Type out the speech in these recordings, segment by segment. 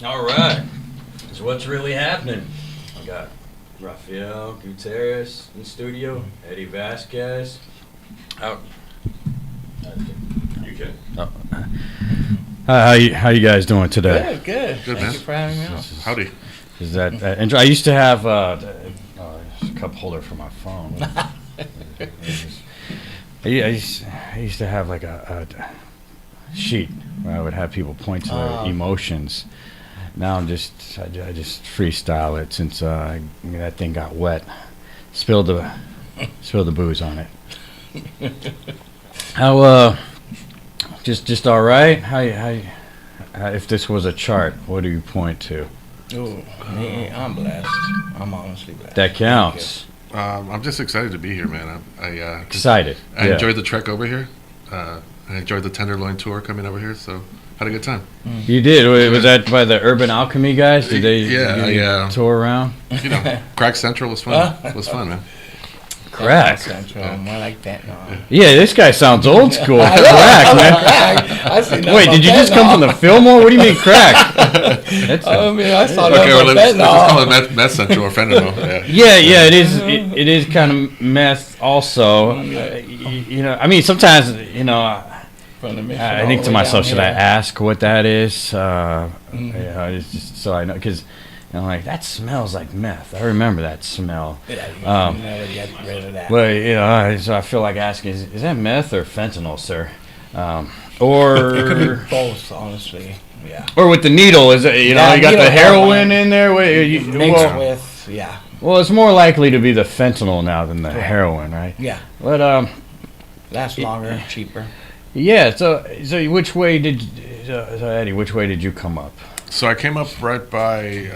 All right. So what's really happening? I got Rafael, Gutierrez in studio, Eddie Vasquez out. You can. Oh. How you guys doing today? Good. Good, Thank man. you for having me on. Howdy. Is that and I used to have a cup holder for my phone. I used to have like a sheet where I would have people point to their emotions. Now I just freestyle it since that thing got wet. Spilled the booze on it. How just all right? How if this was a chart, what do you point to? Ooh, I'm blessed. I'm honestly blessed. That counts. I'm just excited to be here, man. Excited. I Yeah. enjoyed the trek over here. I enjoyed the Tenderloin tour coming over here, so had a good time. You did. Was that by the Urban Alchemy guys? Did they tour around? You know, Crack Central was fun. It was fun, man. Crack. Central, more like that. No. Yeah, this guy sounds old school. Crack, man. Wait, did you just come from the Fillmore? What do you mean crack? That's I saw Okay, well, let's just call fentanyl. it meth central or fentanyl. Yeah. yeah, it is kind of meth also. I mean, sometimes, From the mission I all think the to way myself, down should I here. ask what that is? It's just so I know, because I'm like, that smells like meth. I remember that smell. Yeah, you never get rid of that. But, so I feel like asking, is that meth or fentanyl, sir? Or It could be both, honestly. Yeah. or with the needle, is it? You got needle, the heroin heroin. in there. Mixed with, yeah. Well, it's more likely to be the fentanyl now than the heroin, right? Yeah. But Lasts longer, cheaper. yeah. So which way did Eddie? Which way did you come up? So I came up right by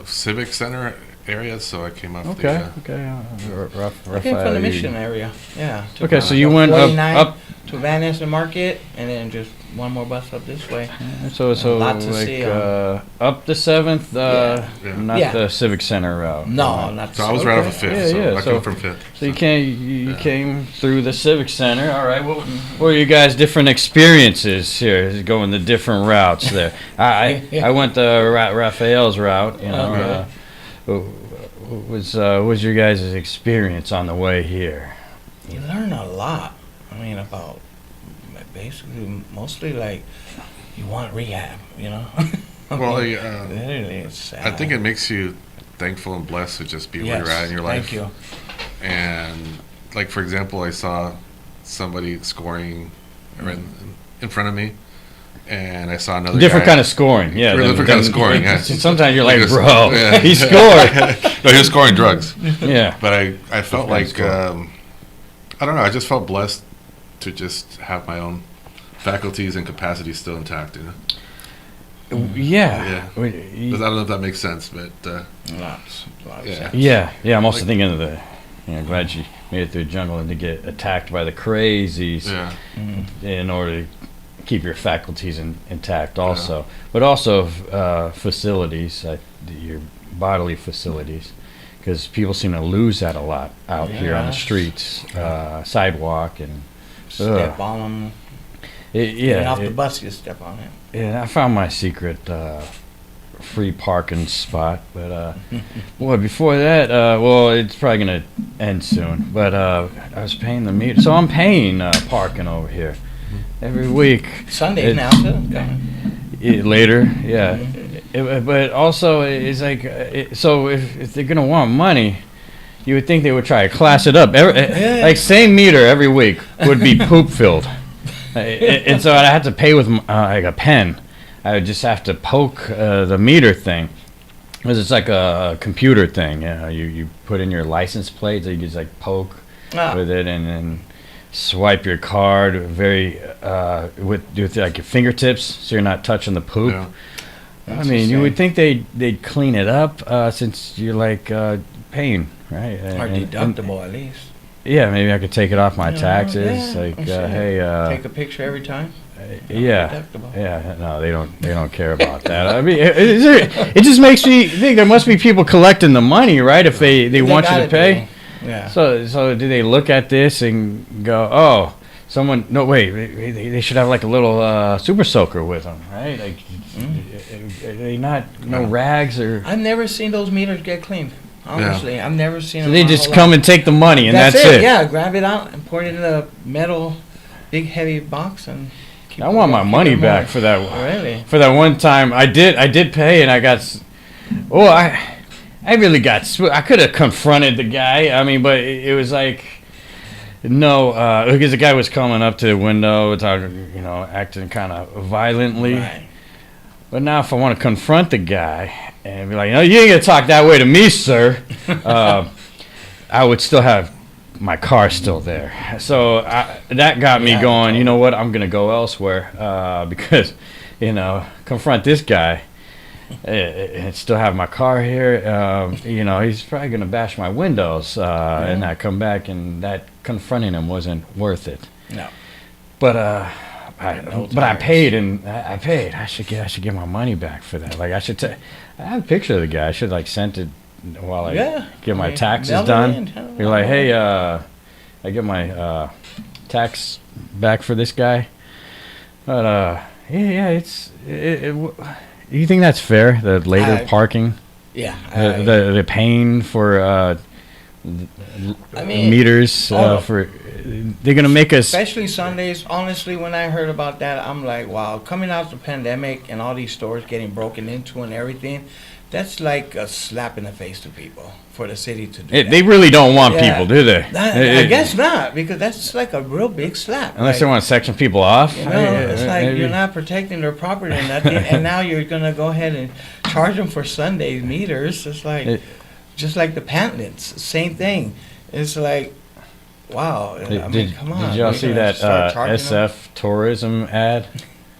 Civic Center area, so I came up Okay. I came from the mission area. Yeah. Okay, so you went 49 up. to Van Ness Market, and then just one more bus up this way. So Lot to like see, up the 7th, Yeah. not Yeah. the Civic Center route. No, not So I was right off of Fifth, Yeah, so yeah, I so- came from Fifth. So you came through the Civic Center. All right. What were you guys' different experiences here, going the different routes there? I went the Rafael's route. What was your guys' experience on the way here? You learn a lot. I mean, about basically mostly like you want rehab, Well, Literally, it's sad. I think it makes you thankful and blessed to just be where Yes, you're at in your life. Thank you. And like, for example, I saw somebody scoring right in front of me, and I saw another Different guy. kind of scoring, yeah. Different kind of scoring, yeah. Sometimes you're like, Because- bro, yeah. he scored. No, he was scoring drugs. Yeah. But I felt Different like score. I don't know. I just felt blessed to just have my own faculties and capacities still intact. Yeah. I don't know if that makes sense, but Lots of Yeah. sense. Yeah. I'm also thinking of the. Glad you made it through the jungle and to get attacked by the crazies yeah, in order to keep your faculties intact, also, but also facilities, your bodily facilities, because people seem to lose that a lot out here on the Yes. streets, sidewalk, and Step on them. yeah. Off the bus, you step on it. Yeah, I found my secret free parking spot, but boy, before that, well, it's probably gonna end soon. But I was paying the meter, so I'm paying parking over here every week. Sundays now too. Later, yeah. But also, it's like, so if they're gonna want money, you would think they would try to class it up. Like same meter every week would be poop filled, and so I had to pay with like a pen. I would just have to poke the meter thing, because it's like a computer thing. You put in your license plate, so you just like poke with it, and then swipe your card with like your fingertips, so you're not touching the poop. yeah. I mean, you would think they'd clean it up since you're like paying, right? Or deductible at least. Yeah, maybe I could take it off my taxes. Yeah, like, sure. hey, Take a picture every time. yeah, Deductible. yeah. No, they don't care about that. I mean, it just makes me think there must be people collecting the money, right? If they want you to gotta pay. be. Yeah. So do they look at this and go, oh, someone. No, wait. They should have like a little super soaker with them, right? Like, are they not no rags or? I've never seen those meters get cleaned. Honestly, I've never seen So them. they just come and take the money and that's it. Yeah, grab it out and pour it in a metal, big heavy box and. I want my money back for that. Really? For that one time, I did pay, and I got. Oh, I really got. I could have confronted the guy. I mean, but it was like, no, because the guy was coming up to the window, talking, acting kind of violently. Right. But now, if I want to confront the guy and be like, no, you ain't gonna talk that way to me, sir, I would still have my car still there. So that got me going, you know what, I'm going to go elsewhere because, confront this guy and still have my car here. He's probably going to bash my windows and I come back and that confronting him wasn't worth it. No. But I paid and I paid. I should get my money back for that. Like I have a picture of the guy. I should sent it while I get my taxes done. You're like, hey, I get my tax back for this guy. But it's you think that's fair? The later parking, the paying for meters for they're gonna make us, especially Sundays. Honestly, when I heard about that, I'm like, wow, coming out of the pandemic and all these stores getting broken into and everything. That's like a slap in the face to people for the city to do that. They really don't want people, do they? I guess not, because that's like a real big slap. Unless they want to section people off. It's like you're not protecting their property or nothing, and now you're going to go ahead and charge them for Sunday meters. It's like, just like the Pantlets, same thing. It's like, wow. Come on. Did y'all see that SF tourism ad?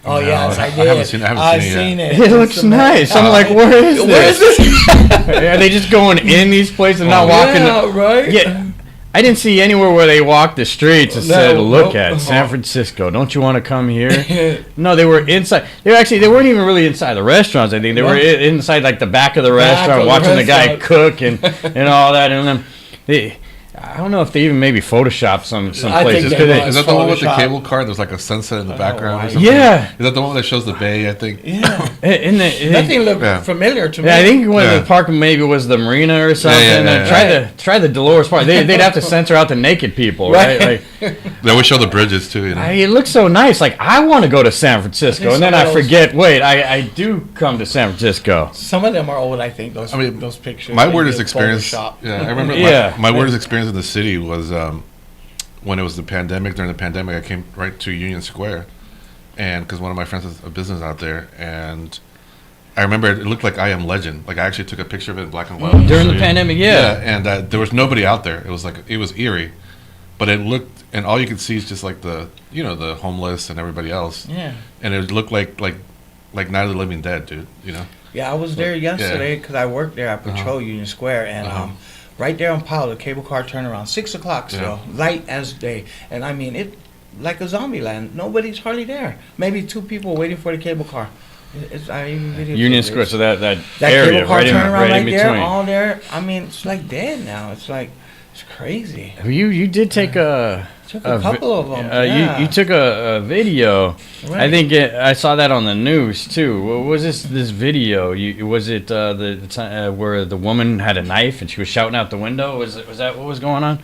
Oh, yes, I did. I haven't seen it. I've seen it. It looks nice. I'm like, where is this? Are they just going in these places and not walking? Yeah, right? Yeah. I didn't see anywhere where they walked the streets and said, look at San Francisco. Don't you want to come here? No, they were inside. They weren't even really inside the restaurants, I think. They were inside, like, the back of the restaurant, watching the guy cook and all that. And then I don't know if they even maybe photoshopped some places. Is that the one with the cable car? There's like a sunset in the background or something? Yeah. Is that the one that shows the bay, I think? Yeah. Nothing looked familiar to me. Yeah, I think one of the park maybe was the marina or something. Try the Dolores Park. They'd have to censor out the naked people, right? Like, they always show the bridges too, It looks so nice. Like, I want to go to San Francisco, and then I forget, wait, I do come to San Francisco. Some of them are old, I think, those pictures. My weirdest experience, I remember my weirdest experience in the city was when it was the pandemic. During the pandemic, I came right to Union Square, and because one of my friends has a business out there, and I remember it looked like I Am Legend. Like, I actually took a picture of it in black and white. During the pandemic, and there was nobody out there. It was eerie, but it looked, and all you could see is just like the homeless and everybody else. Yeah, and it looked like Night of the Living Dead, dude. Yeah, I was there yesterday because I worked there. I patrol Union Square, and right there on Powell, the cable car turned around 6 o'clock still, light as day, and I mean it like a zombie land. Nobody's hardly there. Maybe 2 people waiting for the cable car. Union Square, so that area cable car right turnaround in there, between. all there. I mean, it's like dead now. It's like it's crazy. You did take a couple of them. You took a video. Right. I think I saw that on the news too. What was this video? Was it the time where the woman had a knife and she was shouting out the window? Was that what was going on?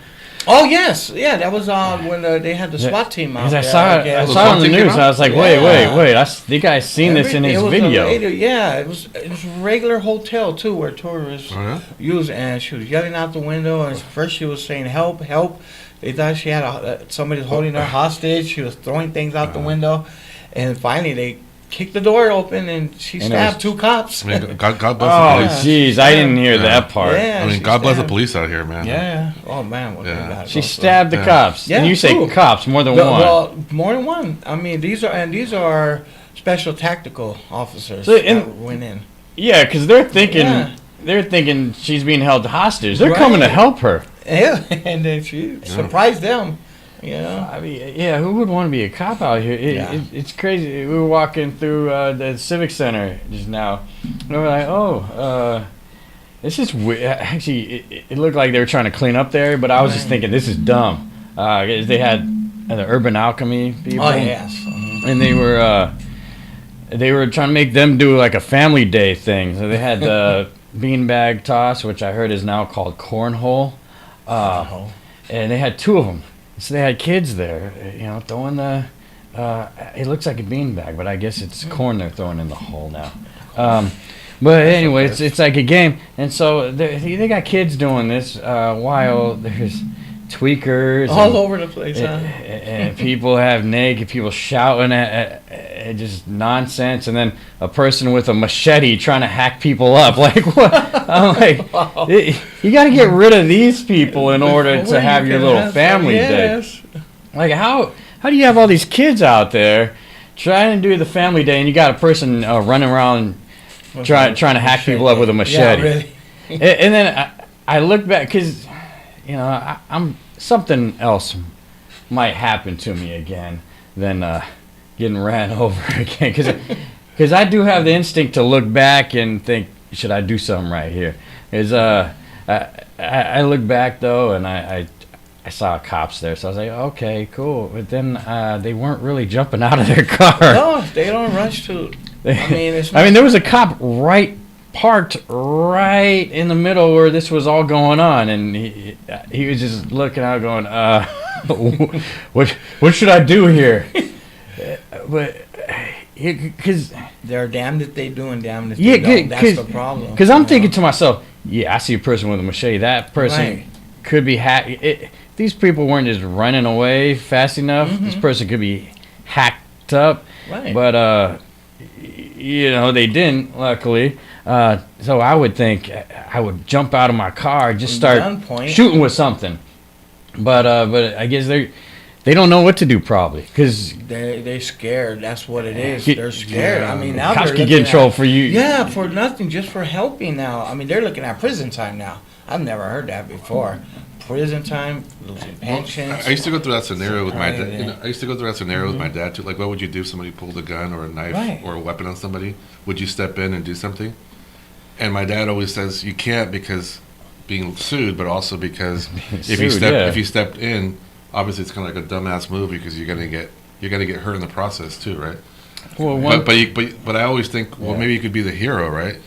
Oh yes, yeah, that was when they had the SWAT team out there. I saw it on the news. I was like, wait. I think I seen this in his video. It was a regular hotel too, where tourists use. And she was yelling out the window. And first she was saying, "Help, help!" They thought she had somebody holding her hostage. She was throwing things out the window, and finally they kicked the door open and she stabbed 2 cops. I mean, God bless the police. Jeez, I didn't hear that part. Yeah, I mean, God bless the police out here, man. Yeah. Oh man. She stabbed the cops. Yeah, and you say cops, more than one. Well, more than one. I mean, these are special tactical officers that went in. Yeah, because they're thinking she's being held hostage. They're coming to help her. Yeah, and then she surprised them. I mean, who would want to be a cop out here? It's crazy. We were walking through the Civic Center just now. And we were like, this is weird. Actually, it looked like they were trying to clean up there, but I was just thinking, this is dumb. They had the Urban Alchemy people. Oh yes. And they were trying to make them do like a family day thing. So they had the beanbag toss, which I heard is now called cornhole. And they had 2 of them. So they had kids there, throwing the. It looks like a beanbag, but I guess it's corn they're throwing in the hole now. But anyway, it's like a game, and so they got kids doing this while there's tweakers all over the place, and people have naked people shouting at just nonsense, and then a person with a machete trying to hack people up. Like what? I'm like, you got to get rid of these people in order to have your little family day. Like how do you have all these kids out there trying to do the family day, and you got a person running around trying to hack people up with a machete? Yeah, really. And then I look back because I'm something else might happen to me again than getting ran over again, because I do have the instinct to look back and think, should I do something right here? I look back though, and I saw cops there, so I was like, okay, cool. But then they weren't really jumping out of their car. No, they don't rush to. I mean, there was a cop parked right in the middle where this was all going on, and he was just looking out, going, what should I do here? But because they're damned if they do and damned if they don't. That's the problem. Because I'm thinking to myself, I see a person with a machete. That person could be hacked. These people weren't just running away fast enough. This person could be hacked up. Right. But they didn't, luckily. So I would think I would jump out of my car, just start shooting with something. But I guess they don't know what to do, probably, because they're scared. That's what it is. They're scared. I mean, now cops can get in trouble for you. Yeah, for nothing, just for helping. Now, I mean, they're looking at prison time now. I've never heard that before. Prison time, losing pensions. I used to go through that scenario with my dad. I used to go through that scenario with my dad too. Like, what would you do if somebody pulled a gun or a knife or a weapon on somebody? Would you step in and do something? And my dad always says you can't, because being sued, but also because if you stepped in, obviously it's kind of like a dumbass move, because you're gonna get hurt in the process too, right? Well, but I always think, well, maybe you could be the hero, right?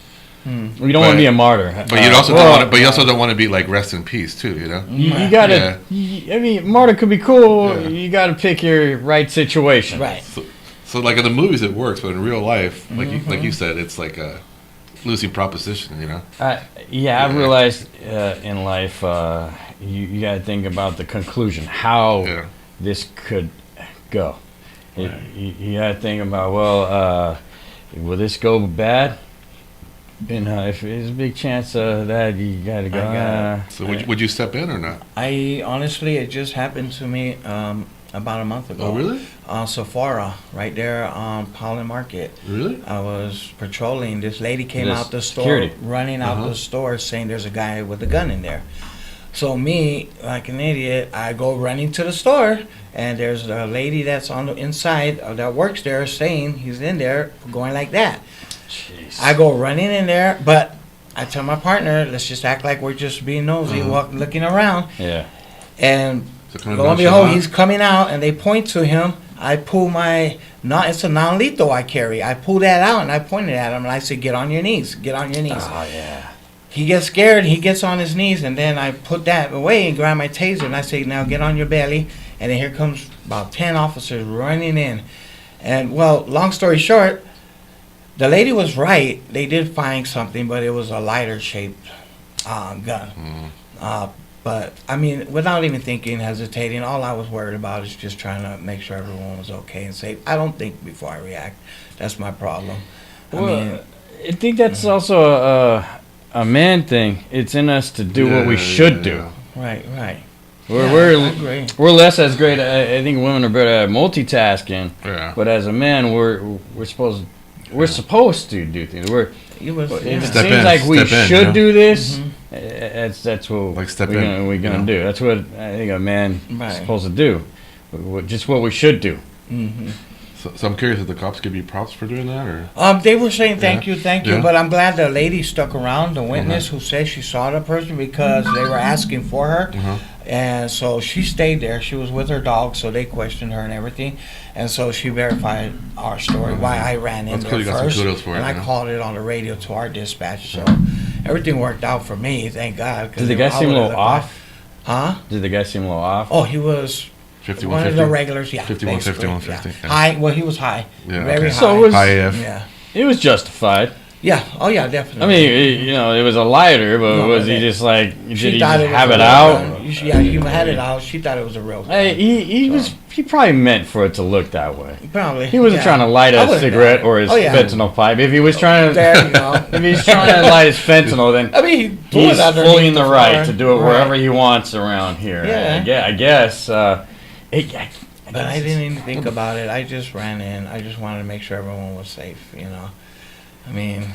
We don't want to be a martyr, but you also don't want to. But you also don't want to be like rest in peace too, you know. You gotta. I mean, martyr could be cool. Yeah. You gotta pick your right situation. Right. So like in the movies it works, but in real life, like you said, it's like a losing proposition, you know. I've realized in life, you gotta think about the conclusion, how this could go. Right. You gotta think about, will this go bad? If there's a big chance that you gotta go. So would you step in or not? I honestly, it just happened to me about a month ago. Oh, really? Sephora, right there on Pollen Market. Really? I was patrolling. This lady came out the store, running out the store, saying there's a guy with a gun in there. So me, like an idiot, I go running to the store, and there's a lady that's on the inside that works there saying he's in there, going like that. Jeez. I go running in there, but I tell my partner, let's just act like we're just being nosy, looking around. Yeah. And lo and behold, he's coming out, and they point to him. I pull it's a non-lethal I carry. I pull that out, and I pointed at him, and I said, get on your knees. Get on your knees. Oh, yeah. He gets scared. He gets on his knees, and then I put that away and grab my taser, and I say, now get on your belly. And then here comes about 10 officers running in. And, well, long story short, the lady was right. They did find something, but it was a lighter-shaped gun. But, I mean, without even thinking, hesitating, all I was worried about is just trying to make sure everyone was okay and safe. I don't think before I react. That's my problem. I think that's also a man thing. It's in us to do what we should do. Right. We're less as great. I think women are better at multitasking. Yeah. But as a man, we're supposed to do things. It seems like we should do this. That's what we're gonna do. That's what I think a man is supposed to do. Just what we should do. So I'm curious, did the cops give you props for doing that, or? They were saying thank you, Yeah. but I'm glad the lady stuck around, the witness who said she saw the person, because they were asking for her. And so she stayed there. She was with her dog, so they questioned her and everything. And so she verified our story, why I ran in That's there cool. You got some first. kudos for it, And I yeah. called it on the radio to our dispatch. So everything worked out for me, thank God. 'cause Did the guy I seem a would've little looked off? Huh? Did the guy seem a little off? Oh, he was 51, one of 50? the regulars, yeah. 51, basically, 51, yeah. 50, yeah. High, well, he was high. Yeah, Very okay. high. So it was. High AF. Yeah. It was justified. Yeah. Oh, yeah, definitely. I mean, it was a lighter, but No, was he but just like, did She he thought just it was have a it real out? gun. Yeah, he had it out. She thought it was a real gun. Hey, he probably meant for it to look that way. Probably. He wasn't yeah. trying to light I a would've cigarette done it. or his Oh, yeah. fentanyl pipe. If he was trying to, There you go. if he's trying to light his fentanyl, then I mean, he threw he's it underneath fully in the right floor. to do it Right. wherever he wants around here. Yeah. I guess. But I didn't even think about it. I just ran in. I just wanted to make sure everyone was safe, you know. I mean,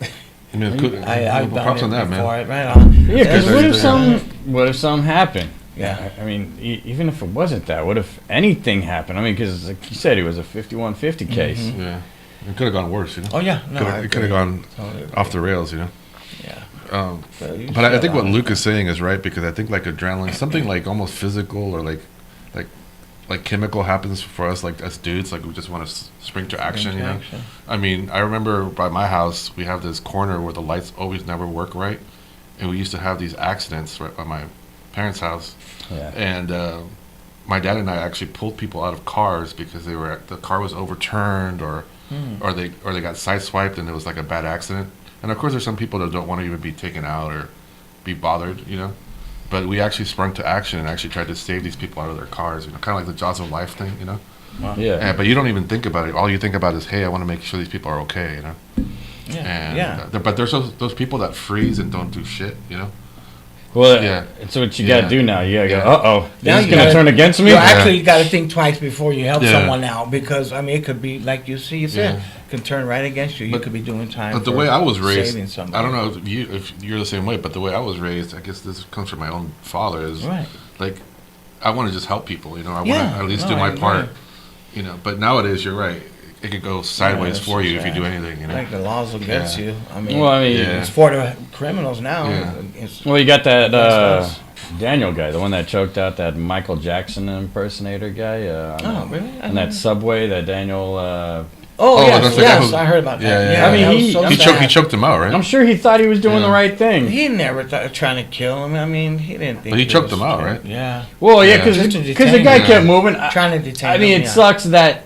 I mean, it's good. I've Well, done props it on that, before. man. Right on. Yeah, because Yeah. what if something happened? Yeah. I mean, even if it wasn't that, what if anything happened? I mean, because like you said, it was a 5150 case. Mhm. Yeah, it could have gone worse, you know. Oh, yeah. No, I It could have agree. gone Totally agree. off the rails, you know. Yeah. But I think what Luke is saying is right, because I think like adrenaline, something like almost physical or like chemical happens for us, like as dudes, like we just want to spring to action, you know. I mean, I remember by my house we have this corner where the lights always never work right, and we used to have these accidents right by my parents' house, Yeah. and my dad and I actually pulled people out of cars because the car was overturned or they got sideswiped and it was like a bad accident. And of course, there's some people that don't want to even be taken out or be bothered, you know. But we actually sprung to action and actually tried to save these people out of their cars, you know, kind of like the jaws of life thing, you know. Yeah. But you don't even think about it. All you think about is, hey, I want to make sure these people are okay, you know. And, but there's those people that freeze and don't do shit, you know. Well, Yeah. that's what you Yeah. got to do now. You got to Yeah. go, uh-oh, Now this is you going to gotta- turn against me? You actually got to think twice before you help Yeah. someone out, because I mean it could be like you said, Yeah. can turn right against you. You But- could be doing time. But the for way I was raised, saving somebody. I don't know if you're the same way, but the way I was raised, I guess this comes from my own father, is Right. like, I want to just help people, you know. I Yeah. want to at least No, do I my part, agree. you know. But nowadays, you're right. It could go sideways that's for you if you sad. do anything, you know. Like the laws against Yeah. you. I mean, Well, I mean, Yeah. it's for the criminals now. Yeah. It's, well, you got that Against us. Daniel guy, the one that choked out that Michael Jackson impersonator guy. oh, really? I And that didn't- Subway, that Daniel. Oh, yes, that's the guy yes, who- I heard about that. Yeah, Yeah, I mean, that was he- so He sad. choked him out, right? I'm sure he thought he was doing Yeah. the right thing. He never trying to kill him. I mean, he didn't think. But he choked was him out, doing- right? Yeah, Well, yeah, Yeah. because Just to the detain guy him. kept moving. trying to detain I mean, him. it yeah. sucks that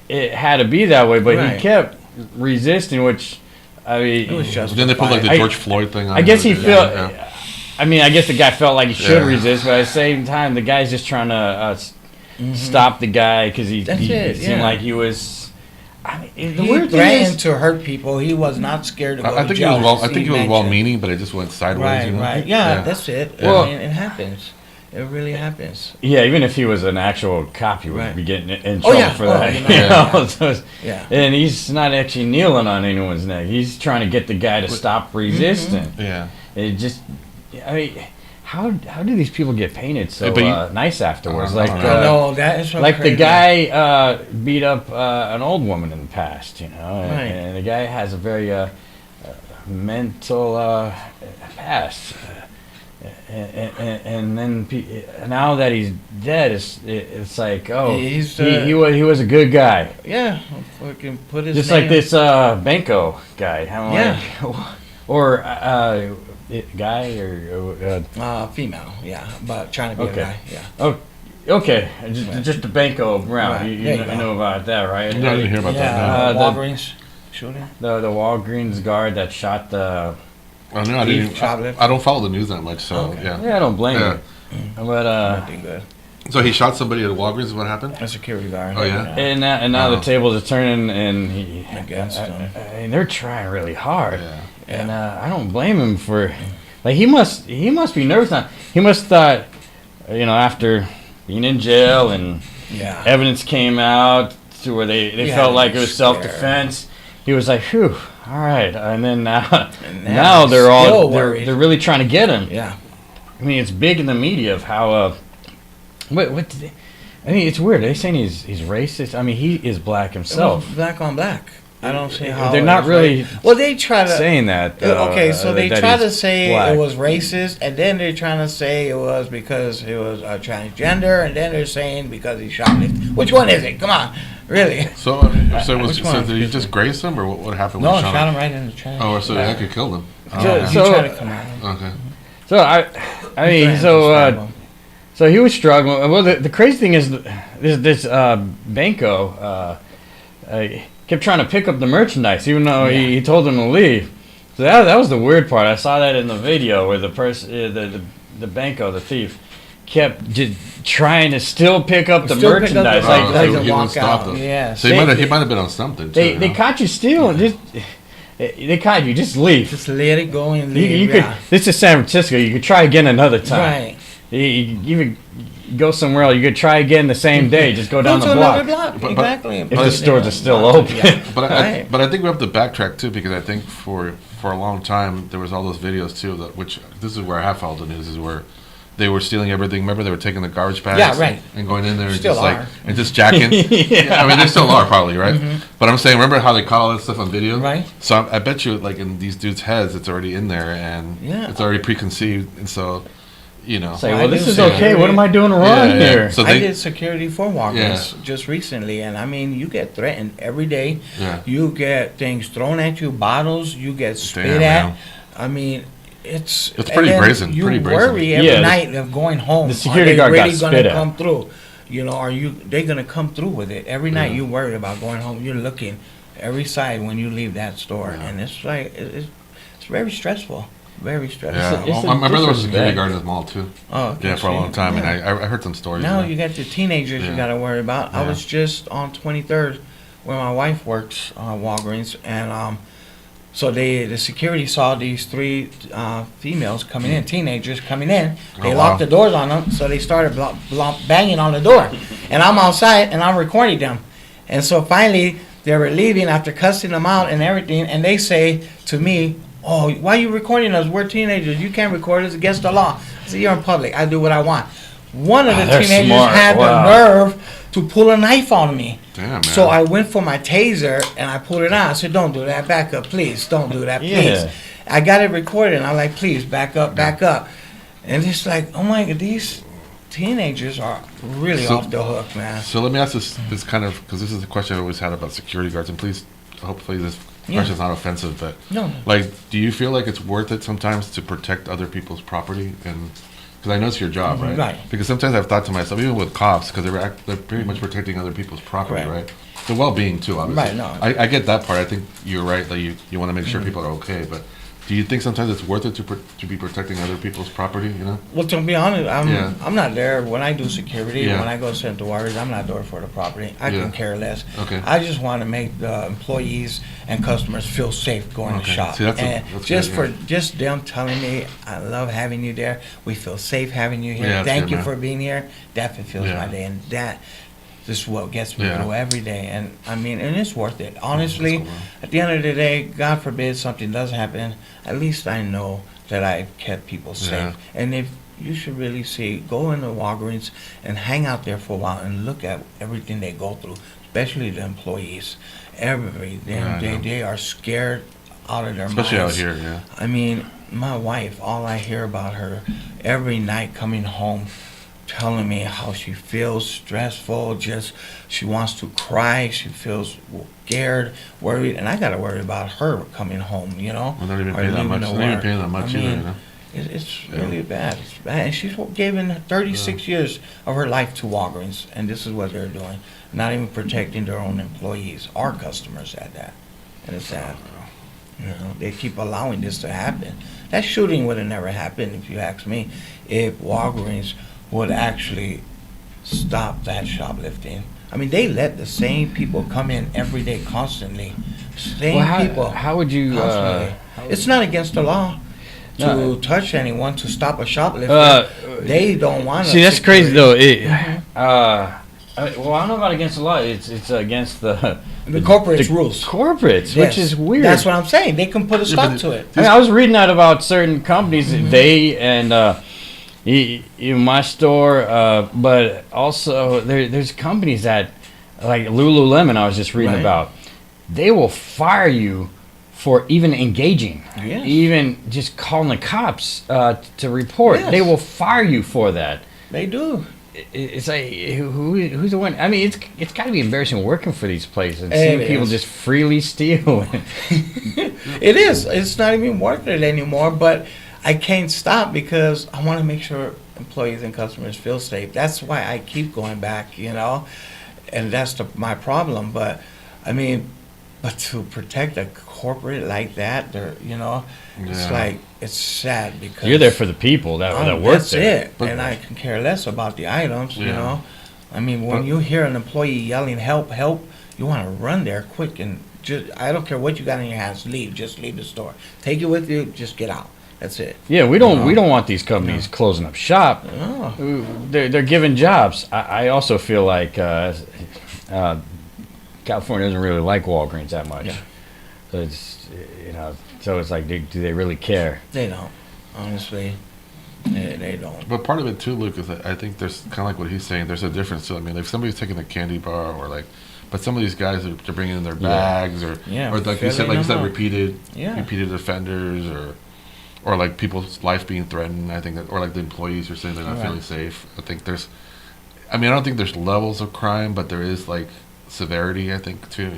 it had to be that way, but Right. he kept resisting, which, I mean, It was just. Then they put like the I- George Floyd thing on. I guess he Yeah, felt. yeah. I mean, I guess the guy felt like he should Yeah. resist, but at the same time, the guy's just trying to stop the guy because he That's he it, seemed yeah. like he was. I mean, the He weird thing threatened is, to hurt people. He was not scared to go I to think he jail. was well. I as think he was well mentioned. meaning, but it just went sideways. Right, you know? right. Yeah, that's it. Well- I mean, it happens. It really happens. yeah, even if he was an actual cop, he would Right. be getting in Oh, trouble yeah. for Oh, that. you know, you yeah. know? So it's- Yeah. and he's not actually kneeling on anyone's neck. He's trying to get the guy to stop resisting. Yeah. It just, I mean, how do these people get painted so Yeah, but you- nice afterwards? I Like, don't I know that is so like crazy. the guy beat up an old woman in the past, you know, Right. and the guy has a very mental past. And then now that he's dead, it's like, oh, He's, he was a good guy, Yeah, fucking put his just name. like this Benko guy. I'm Yeah. like, or guy or female. Yeah, but trying to be Okay. a guy. Yeah. okay, just the Benko round. Right. You There you know, go. know about that, right? No, I didn't hear about that. Yeah, the- Walgreens shooting. The Walgreens guard that shot the. I know. I Beef didn't. chocolate. I don't follow the news that much, so Okay. yeah. Yeah, I don't blame Yeah. him. But Nothing good. So he shot somebody at Walgreens. Is what happened? A security guard. Oh, yeah? and now Oh. the tables are turning, and he Against him. and they're trying really hard. Yeah. And I don't blame him for, like he must be nervous now. He must thought, you know, after being in jail and Yeah. evidence came out to where they Yeah, felt like it he's was self-defense. He was like, "Whew, all right." And then now now he's they're still all worried. they're really trying to get him. Yeah. I mean, it's big in the media of how what did they, I mean, it's weird. They're saying he's racist. I mean, he is black himself. Black on black. I don't see how they're not really. Well, they try to saying that. okay, so they that try to he's say black. it was racist, and then they're trying to say it was because he was transgender, and then they're saying because he shoplifted. Which one is it? Come on, really? So did he just graze him, or what happened? No, when shot him right in the chest. Oh, so that could kill him. He tried to come out. Okay. So I mean, so he was struggling. Well, the crazy thing is, this Banco kept trying to pick up the merchandise, even though he told him to leave. So that was the weird part. I saw that in the video where the person, the Banco, the thief, kept just trying to still pick up the merchandise. He wouldn't stop them. Yes. So he might have been on something too. They caught you stealing. They caught you. Just leave. Just let it go and leave. You could. This is San Francisco. You could try again another time. Right. You even go somewhere else. You could try again the same day. Just go down to the block. another block. Exactly. If the stores are still open. But I think we have to backtrack too, because I think for a long time there was all those videos too, which this is where I have followed the news, is where they were stealing everything. Remember, they were taking the garbage bags and going in there and still just jacking. I mean, they still are probably, right? Mm-hmm. But I'm saying, remember how they caught all that stuff on video? Right. So I bet you, like in these dudes' heads, it's already in there and it's already preconceived, and so. Say, well, this is okay. What am I doing wrong here? So I did security for Walgreens just recently, and I mean, you get threatened every day. Yeah. You get things thrown at you, bottles. You get spit at. Man. I mean, it's pretty brazen. You pretty brazen. worry every night of going home. The security guard got spit at. Are they really gonna come through? They gonna come through with it every night? You worry about going home. You're looking every side when you leave that store, and it's like it's very stressful. Very stressful. Yeah. My brother was a security guard in the mall too. Oh, okay. Yeah, for a long time, and I heard some stories. Now you got the teenagers you got to worry about. I was just on 23rd, where my wife works, Walgreens, and so the security saw these three females coming in, teenagers coming in. They locked the doors on them, so they started banging on the door, and I'm outside and I'm recording them, and so finally they were leaving after cussing them out and everything, and they say to me, "Oh, why are you recording us? We're teenagers. You can't record us against the law." I said, "You're in public. I do what I want." One of the teenagers had the nerve to pull a knife on me. Damn, man. So I went for my taser and I pulled it out. I said, "Don't do that. Back up, please. Don't do that, please." I got it recorded. And I'm like, "Please, back up, back up." And it's like, oh my God, these teenagers are really off the hook, man. So let me ask this kind of, because this is the question I always had about security guards, and please, hopefully this question's not offensive, but like, do you feel like it's worth it sometimes to protect other people's property? And because I know it's your job, right? Right. Because sometimes I've thought to myself, even with cops, because they're pretty much protecting other people's property, right? The well-being too, obviously. Right. No. I get that part. I think you're right. Like you want to make sure people are okay, but do you think sometimes it's worth it to be protecting other people's property? Well, to be honest, I'm not there when I do security. When I go send to wires, I'm not there for the property. I can care less. Okay. I just want to make the employees and customers feel safe going to shop. See, that's just good, for just them telling me, "I love having you there. We feel safe having you here. Yeah, Thank you man. for being here." That fulfills my day, and that is what gets me through every day. And I mean, and it's worth it. Honestly, cool, at the end of the day, God forbid something does happen, at least I know that I've kept people safe. And if you should really go into Walgreens and hang out there for a while and look at everything they go through, especially the employees. Every damn day they are scared out of their minds. Especially out here, I mean, my wife, all I hear about her every night coming home, telling me how she feels stressful, she wants to cry, she feels scared, worried, and I gotta worry about her coming home, Well, they're not even paying that much. They're not even paying that much either, It's really bad. It's bad. And she's given 36 years of her life to Walgreens, and this is what they're doing. Not even protecting their own employees, our customers at that. And it's sad. They keep allowing this to happen. That shooting would have never happened, if you ask me, if Walgreens would actually stop that shoplifting. I mean, they let the same people come in every day constantly. People. How would you... it's not against the law to touch anyone, to stop a shoplifter. They don't want to. See, that's crazy, though. Well, I don't know about against the law. It's against the corporate's rules. Corporates, which is weird. That's what I'm saying. They can put a stop to it. I mean, I was reading that about certain companies. They and my store, but also there's companies that, like Lululemon, I was just reading Right. about. They will fire you for even engaging, Yes. even just calling the cops to report. Yes. They will fire you for that. They do. It's like who's the one? I mean, it's got to be embarrassing working for these places and It seeing people is. just freely steal. It is. It's not even worth it anymore. But I can't stop because I want to make sure employees and customers feel safe. That's why I keep going back. And that's my problem. But I mean, but to protect a corporate like that, it's Yeah. like it's sad because You're there for the people that work that's there. it, and I can care less about the items. Yeah. I mean, when But- you hear an employee yelling "help, help," you want to run there quick and I don't care what you got in your hands, just leave the store. Take it with you, just get out. That's it. Yeah, we don't want these companies closing up shop. No. They're giving jobs. I also feel like California doesn't really like Walgreens that much. Yeah. So it's like, do they really care? They don't. Honestly, they don't. But part of it too, Luke, is that I think there's kind of like what he's saying. There's a difference too. I mean, if somebody's taking a candy bar or like, but some of these guys are bringing in their bags or like you said, filling them up. repeated offenders or like people's life being threatened. I think that, or like the employees are saying they're not Right. feeling safe. I think I don't think there's levels of crime, but there is like severity. I think too.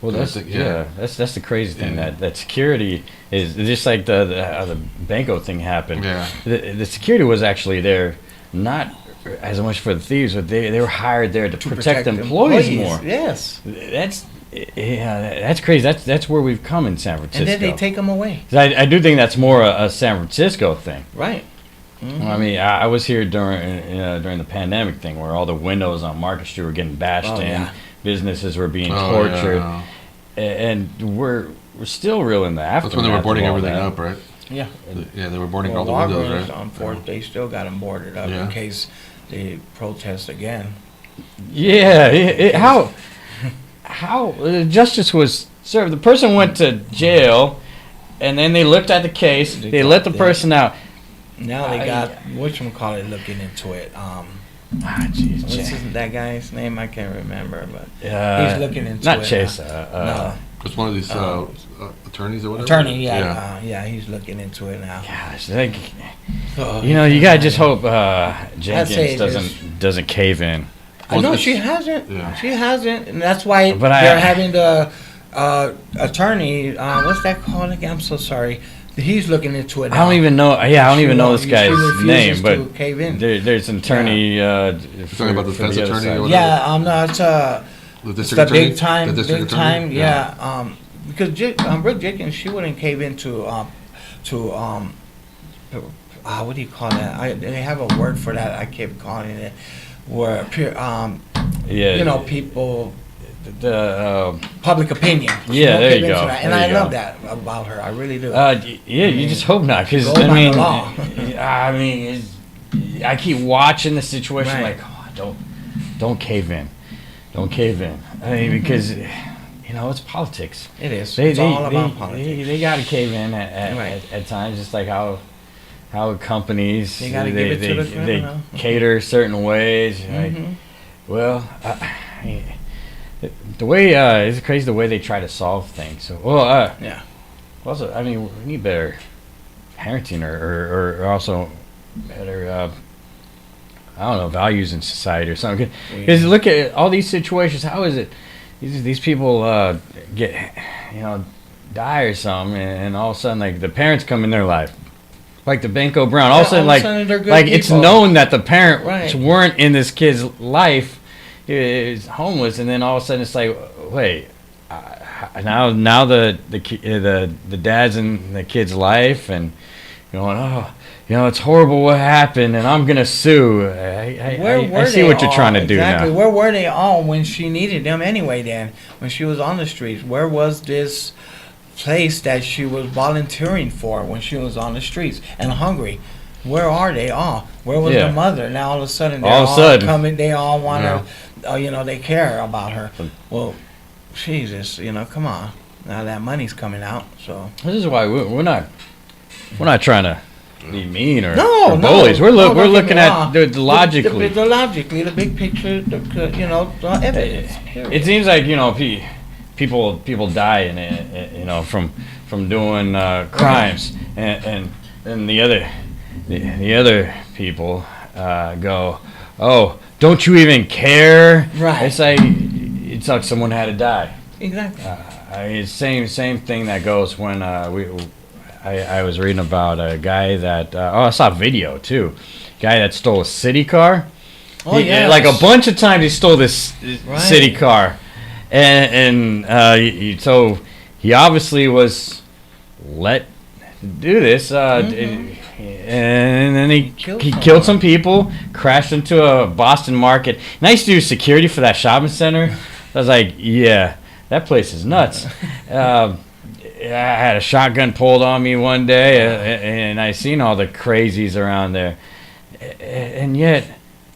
Well, that's that's the crazy thing, Yeah. that security is just like the Banco thing happened. Yeah. The security was actually there, not as much for the thieves, but they were hired there to protect employees more. Yes. That's crazy. That's where we've come in San Francisco. And then they take them away. 'Cause I do think that's more a San Francisco thing. Right. I mean, I was here during the pandemic thing, where all the windows on Market Street were getting bashed Oh, in, yeah. businesses were being Oh, tortured, yeah. and we're still real in the aftermath. That's when they were boarding of all everything that. up, right? Yeah. Yeah, they were boarding Well, all the windows, Walgreens, right? on Fourth, they still got them boarded up Yeah. in case they protest again. Yeah, how justice was served. The person went to jail, and then they looked at the case. They They got let the that. person out. Now they got whatchamacallit looking into it. Jeez, What's Jay. that guy's name? I can't remember, but He's looking into not it Chase. no, It's one of these attorneys or whatever. attorney. Yeah, he's looking into it now. Gosh, like, So, you gotta just hope say Jenkins just- doesn't cave in. I know Well, she it's- hasn't. yeah. She hasn't, and that's why But they're I- having the attorney. What's that called again? I'm so sorry. He's looking into it. I don't now. even know. Yeah, I don't She even know won't- this she guy's refuses name, to but cave in. there's an attorney. talking about the defense other attorney or side. whatever? Yeah, no, it's The it's district the attorney? big time, The district big attorney? time. Yeah, because Brooke Jenkins, she wouldn't cave into what do you call that? They have a word for that. I keep calling it where Yeah, people the public opinion. She Yeah, won't there cave you into go. that. And There I you love go. that about her. I really do. yeah, you just hope not, because Go by I the mean, law. I mean, I keep watching the situation Right. like, oh, don't cave in, don't cave in. I mean, because it's politics. It is. They It's all about politics. They got to cave in at times, just like how companies They gotta give it to the they criminal. cater certain ways. Like, Mhm. well, the way it's crazy the way they try to solve things. So, Yeah. also, I mean, we need better parenting or also better, I don't know, values in society or something. Because look at all these situations. How is it these people get, die or something, and all of a sudden, like, the parents come in their life, like the Benko Brown. All of a sudden, they're good like it's people. known that the parents Right. weren't in this kid's life. He was homeless, and then all of a sudden, it's like, wait. Now the dad's in the kid's life, and going, it's horrible what happened, and I'm gonna sue. I see what you're trying to do exactly. now. Where were they all when she needed them anyway? Then when she was on the streets, where was this place that she was volunteering for when she was on the streets and hungry? Where are they all? Where was Yeah. the mother? Now all of a sudden they're All of a sudden. coming. They all want to, they care about her. Well, Jesus, come on. Now that money's coming out, so This is why we're not trying to be mean or, No, or bullies. no. We're No, don't get looking me at wrong. logically. The big picture, the evidence. It seems like people die in from doing crimes, and the other people go, oh, don't you even care? Right. It's like someone had to die. Exactly. It's same thing that goes when I was reading about a guy that I saw a video too, guy that stole a city car. Oh yeah. Like a bunch of times he stole this Right. city car, and so he obviously was let do this, and then he killed some people, crashed into a Boston market. And I used to do security for that shopping center. I was like, yeah, that place is nuts. I had a shotgun pulled on me one day, and I seen all the crazies around there, and yet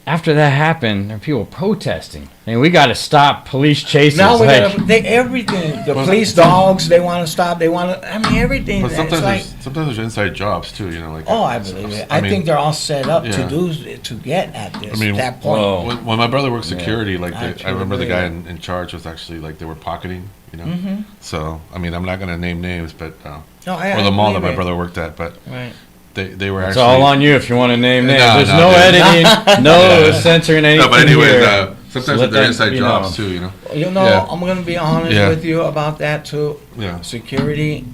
after that happened, there were people protesting. And we got to stop police chases. Now everything. The police dogs, they want to stop. They want to. I mean, everything. But sometimes like, there's inside jobs too. Like. Oh, I believe it. I think they're all set up to get at this. That point. Well, when my brother worked security, I I remember the believe guy it. in charge was actually like they were pocketing. Mm-hmm. So I'm not gonna name names, but No, or the mall that my believe it. brother worked at, but Right. they were it's actually. all on you if you want to name names. No, There's no, no dude. editing, no Yeah. censoring anything. No, but anyways, here. sometimes let they're that inside be jobs known. too. Yeah. I'm gonna be honest Yeah. with you about that too. Yeah. Security.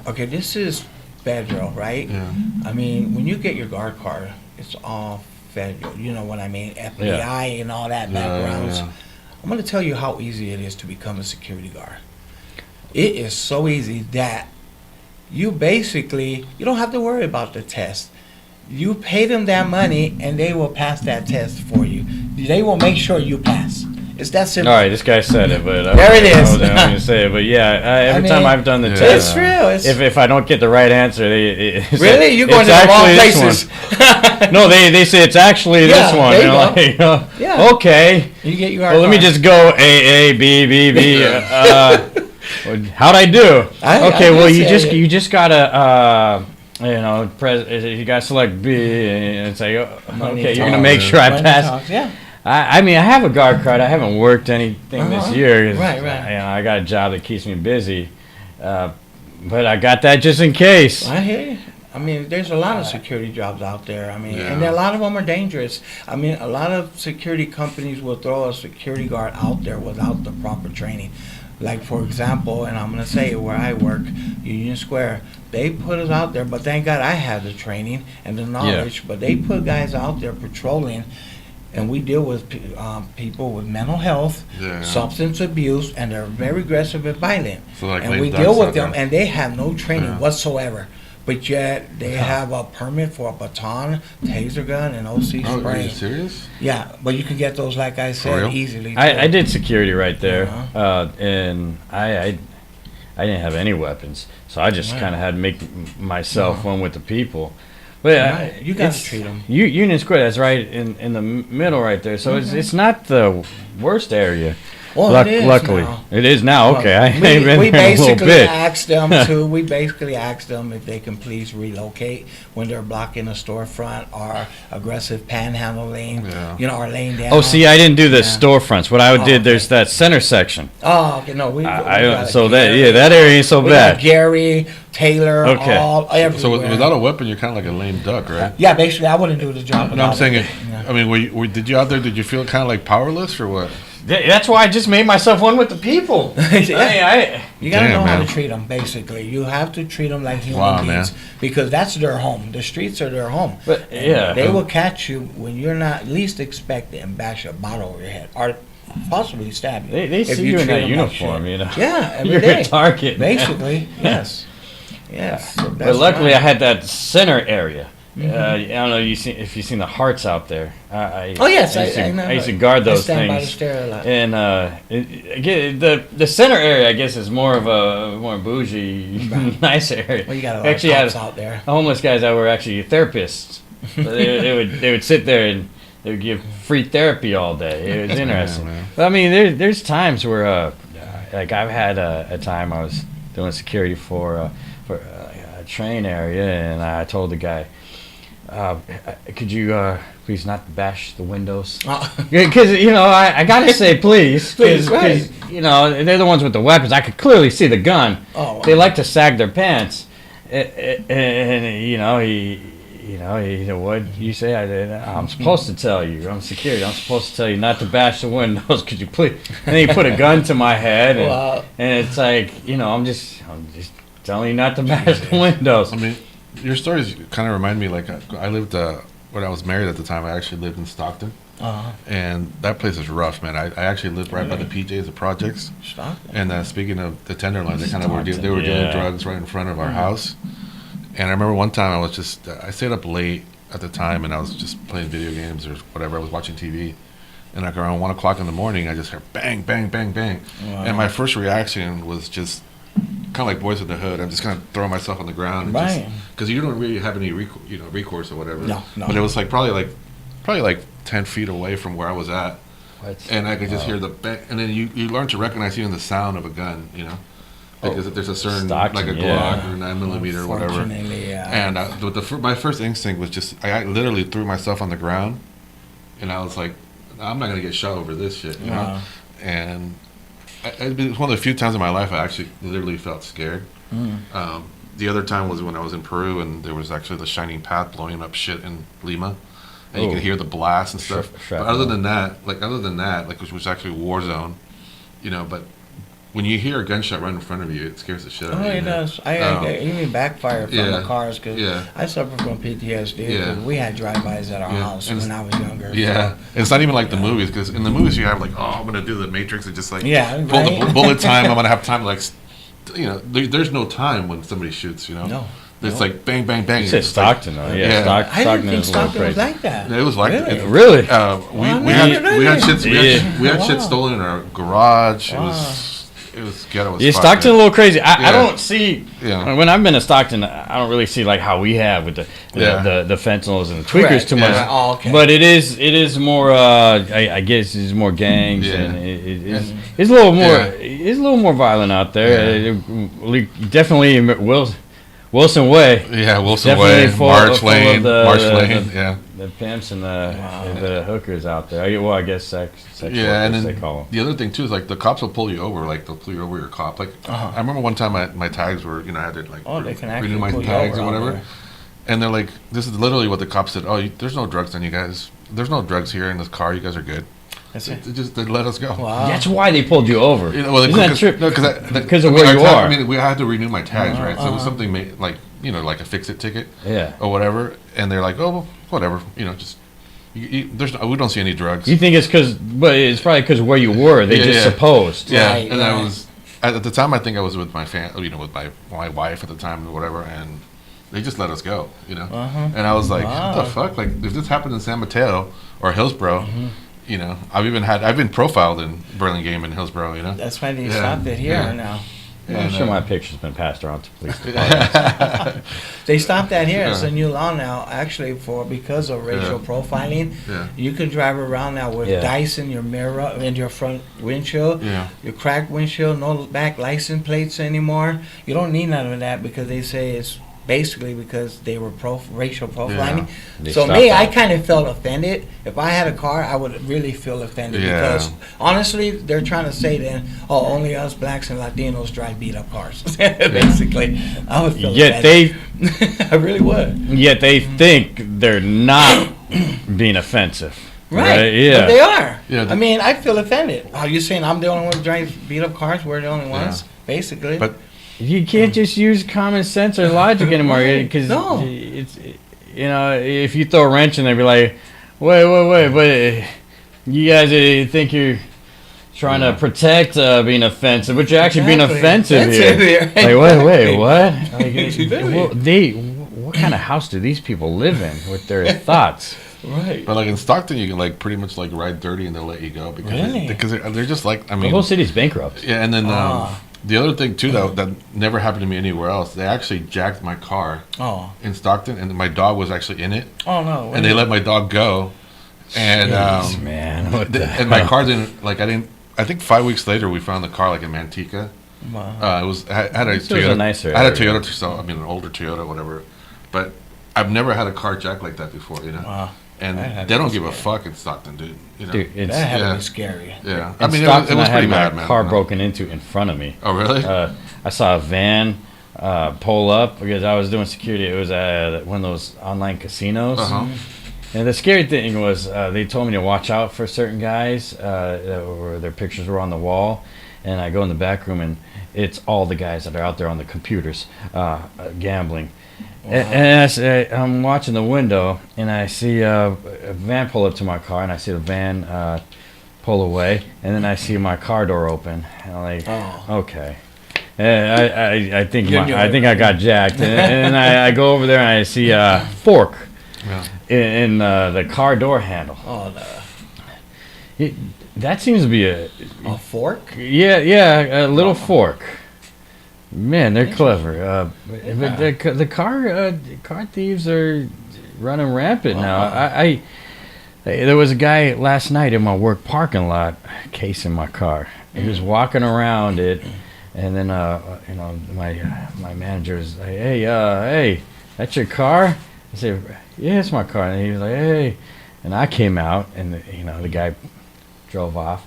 Okay, this is federal, right? Yeah. I mean, when you get your guard card, it's all federal. You know what I mean? FBI and all that backgrounds. Yeah. I'm going to tell you how easy it is to become a security guard. It is so easy that you don't have to worry about the test. You pay them that money and they will pass that test for you. They will make sure you pass. It's that simple. All right, this guy said it, but There it is. I wasn't going to say it, but yeah, every time I've done the Yeah. test, It's real. if I don't get the right answer, it's Really? like, You're going it's to the wrong actually this places. one. No, they say it's actually Yeah, this one. there you You're go. like, Yeah. okay. You get your Well, let me card. just go A B B B. How'd I do? I Okay, well guess, you just gotta you gotta select B, and it's like Money okay, you're gonna talks. make sure I Money pass. talks, yeah. I mean, I have a guard card. I haven't worked anything this year. 'Cause, Right. I got a job that keeps me busy, but I got that just in case. I hear you. I mean, there's a lot of security jobs out there. I mean, Yeah. and a lot of them are dangerous. I mean, a lot of security companies will throw a security guard out there without the proper training. Like, for example, and I'm going to say where I work, Union Square, they put us out there, but thank God I had the training and the knowledge, but they put guys out there patrolling, and we deal with people with mental health, Yeah. substance abuse, and they're very aggressive and violent. So like And lame we ducks deal with out them, there. and they have no training Yeah. whatsoever. But yet they have a permit for a baton, taser gun, and OC Oh, are spray. you serious? Yeah, but you can get those, like I said, real? easily. I too. did security right there, Uh-huh. and I didn't have any weapons, so I just Right. kind of had to make myself one with the people. But Right. You gotta it's- treat 'em. Union Square, that's right in the middle right there. So it's not the worst area. Well, it is Luckily, now. it is now. Okay, I ain't been we there in a little basically bit. asked them to. We basically asked them if they can please relocate when they're blocking a storefront or aggressive panhandling. Yeah. Or laying down. Oh, see, I didn't do the Yeah. storefronts. What I Oh, did, there's okay. that center section. Oh, okay. No, we. That area ain't so we bad. got Gary, Taylor, Okay. all everywhere. So without a weapon, you're kind of like a lame duck, right? Yeah, basically, I wouldn't do the job. No, without I'm saying it. it. Yeah. I mean, did you out there? Did you feel kind of like powerless or what? That's why I just made myself one with the people. Yeah. You gotta Damn, know how man. to treat them. Basically, you have to treat them like human Wow, beings man. because that's their home. The streets are their home. But, And yeah. they will catch you when you're not least expected and bash a bottle over your head or possibly stab you. They if see you in treat that them like uniform, shit. you know. Yeah, every You're day. a target. man. Basically, yes, yes. So But that's luckily, right. I had that center area. Mhm. I don't know if you've seen the hearts out there. Oh yes, I used to guard those I stand by the things. stair a lot. And the center area, I guess, is more of a more bougie, Right. nice area. Well, you got a lot Actually, of had cops out there. homeless guys that were actually therapists. So they would sit there and they would give free therapy all day. It was interesting. man. But I mean, there's times where like I've had a time I was doing security for train area, and I told the guy, could you please not bash the windows? Because, I got to say please. Because, right. They're the ones with the weapons. I could clearly see the gun. Oh, wow. They like to sag their pants. And he said, what you say? I did. I'm supposed to tell you. I'm security. I'm supposed to tell you not to bash the windows. Could you please? And then he put a gun to my head, and, Wow. and it's like, I'm just telling you not to bash the windows. I mean, your stories kind of remind me, like, I lived, when I was married at the time, I actually lived in Stockton. Uh-huh. And that place is rough, man. I actually lived right by the PJs, the projects. Stockton. And speaking of the Tenderloin, they were Stockton, dealing yeah. drugs right in front of our house. And I remember one time I stayed up late at the time, and I was just playing video games or whatever. I was watching TV. And like around 1 o'clock in the morning, I just heard bang, bang, bang, bang. Wow. And my first reaction was just kind of like Boys in the Hood. I'm just kind of throwing myself on the ground. Right. Because you don't really have any recourse or whatever. No. But it was like probably like 10 feet away from where I was at. What? And I could just hear the bang. And then you learn to recognize even the sound of a gun, Because there's a certain, Stockton, like a yeah. Glock or 9mm or whatever. Unfortunately, yeah. And my first instinct was just, I literally threw myself on the ground. And I was like, I'm not going to get shot over this shit, Wow. And it was one of the few times in my life I actually literally felt scared. The other time was when I was in Peru, and there was actually the Shining Path blowing up shit in Lima. And you could hear the blast and stuff. But other than that, which was actually a war zone, but when you hear a gunshot right in front of you, it scares the shit out of you. Oh, it does. I even backfire from the cars because I suffer from PTSD. Yeah. We had drive-bys at our house when I was younger. Yeah, So. it's not even like the movies, because in the movies you have like, I'm gonna do the Matrix and just like pull right? the bullet time. I'm gonna have time there's no time when somebody shoots. No. It's like bang, bang, bang. You said Stockton, though. Yeah, Yeah. I didn't think is a little Stockton was crazy. like that. It was like Really? Really? We had shit Wow. stolen in our garage. Wow. It was ghetto as Yeah, fuck, Stockton a man. little crazy. I Yeah. don't see when I've been to Stockton. I don't really see like how we have with the fentanyls and the tweakers Correct. too much. Yeah. Oh, okay. But it is more. I guess it's more gangs Yeah. and it's a little more. It's a little more violent out there. Definitely Wilson Way. Yeah, Wilson Definitely Way, full March of Lane, the- March the- Lane. Yeah. The pimps and the hookers out there. Well, I guess sex Yeah, and workers, then they call them. the other thing too is like the cops will pull you over, like they'll pull you over your cop. Like I remember one time my tags were, I had to like They can actually renew my pull you tags over or out whatever, there. and they're like, this is literally what the cops said. There's no drugs on you guys. There's no drugs here in this car. You guys are good. That's it. They let us go. Wow. That's why they pulled you over. Isn't that true? No, Because of where you are. I mean, we had to renew my tags, right? So it was something like a fix-it ticket, Yeah. or whatever. And they're like, whatever, just. We don't see any drugs. You think it's but it's probably because where you were. They just supposed. Yeah, Right, and right. I was at the time. I think I was with my with my wife at the time or whatever, and they just let us go. And I was like, what the fuck? Like, if this happened in San Mateo or Hillsborough, I've been profiled in Burlingame and Hillsborough. That's why they stopped it here now. I'm sure my picture's been passed around to police departments. They stopped that here. Yeah. It's a new law now, actually, because of racial profiling. Yeah. You can drive around now with dice in your mirror, in your front windshield. Yeah. Your cracked windshield, no back license plates anymore. You don't need none of that because they say it's basically because they were racial profiling. They So stopped me, that. I kind of felt offended. If I had a car, I would really feel offended Yeah. because honestly, they're trying to say then, only us blacks and Latinos drive beat up cars. Basically, I would feel Yet offended. I really would. Yet they think they're not being offensive. Right. Yeah. But they are. Yeah, I mean, I feel offended. Are you saying I'm the only one who drives beat up cars? We're the only ones? Basically. But You can't just use common sense or logic anymore because No. it's if you throw a wrench in there, be like, wait, but you guys think you're trying to protect being offensive, but you're actually being offensive here. Like, wait, what? Like, what kind of house do these people live in with their thoughts? Right. like in Stockton, you can like pretty much like ride dirty and they'll let you go because they're just like The whole city's bankrupt. Yeah, and then the other thing too that never happened to me anywhere else, they actually jacked my car in Stockton, and my dog was actually in it, Oh, no. and they let my dog go, and Man, what the and my car didn't I think 5 weeks later we found the car like in Manteca, Wow. It was I had a This was Toyota. a nicer I had a area. Toyota Tucson. I mean, an older Toyota, whatever. But I've never had a car jacked like that before. You know. Wow. And That had they to don't be give a scary. fuck in Stockton, dude. You know. Dude, it's That had to Yeah. be scary. Yeah. in I mean, Stockton, it was I had pretty my bad, man. car You know? broken into in front of me. Oh, really? I saw a van pull up because I was doing security. It was at one of those online casinos. Uh-huh. And the scary thing was they told me to watch out for certain guys where their pictures were on the wall. And I go in the back room and it's all the guys that are out there on the computers gambling. Wow. And I'm watching the window and I see a van pull up to my car and I see the van pull away and then I see my car door open and I'm like, okay. And I think I think I got jacked and I go over there and I see a fork in the car door handle. Oh, no. That seems to be a fork? a little fork. Man, they're clever. But the car thieves are running rampant now. There was a guy last night in my work parking lot casing my car. He was walking around it, and then my manager was like, "Hey, that's your car?" I said, "Yeah, it's my car." And he was like, "Hey," and I came out, and the guy drove off.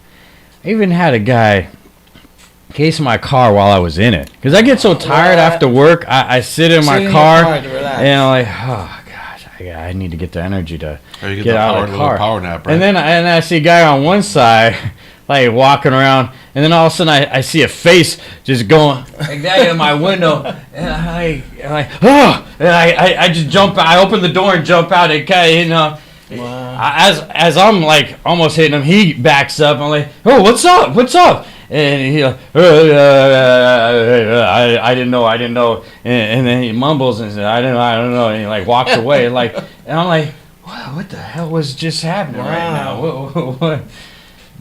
I even had a guy case my car while I was in it because I get so tired after work. I sit in my car and I'm like, oh gosh, I need to get the energy to get out of the car. Power nap, right? And then I see a guy on one side like walking around, and then all of a sudden I see a face just going like that in my window, and I'm like, oh, and I just jump out. I open the door and jump out. It kind of, as I'm like almost hitting him, he backs up. I'm like, oh, what's up? What's up? And he like, I didn't know, and then he mumbles and says, I don't know, and he like walks away, and I'm like, what the hell was just happening right now? What?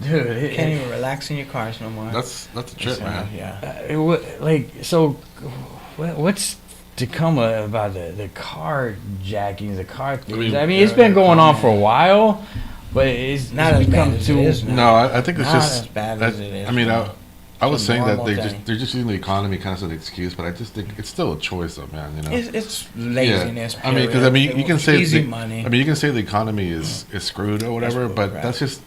Dude, You can't even relax in your cars no more. That's a trip, man. Yeah. What's to come about the car jacking, the car thieves? I I mean, mean, it's been going on for a while, but it's Not as become bad as too. it is now. No, I think it's Not just as bad that, as it is I mean, now. I was It's a saying that normal they're thing. just using the economy kind of as an excuse, but I just think it's still a choice, though, man. You know. It's laziness. I mean, because you can say easy money. I mean, you can say the economy is screwed or whatever, That's but crap. that's just.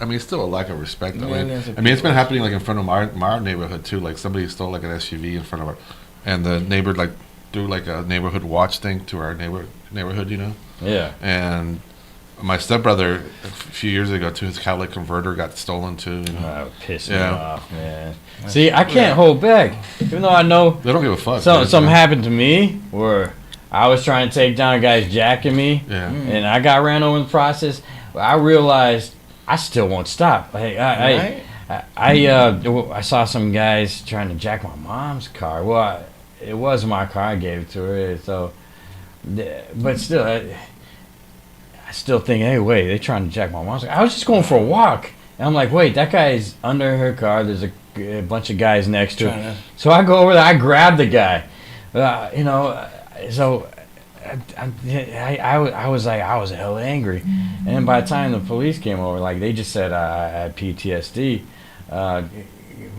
I mean, it's still a lack of respect. I Millions of mean, it's been people. happening like in front of our neighborhood too. Like somebody stole like an SUV in front of our, and the neighbor like threw like a neighborhood watch thing to our neighborhood, you know. Yeah. And my stepbrother a few years ago too, his catalytic converter got stolen too. You know. Pissing me Yeah. off, man. See, I can't hold back, even though I know They don't give a fuck. something happened to me where I was trying to take down guys jacking me, Yeah. and I got ran over in the process. But I realized I still won't stop. Like, I saw some guys trying to jack my mom's car. Well, it was my car. I gave it to her. So, but still, I still think, hey, wait, they trying to jack my mom's car. I was just going for a walk, and I'm like, wait, that guy's under her car. There's a bunch of guys next to it. So I go over there. I grab the guy. So. I was hella angry, and by the time the police came over, like they just said I had PTSD.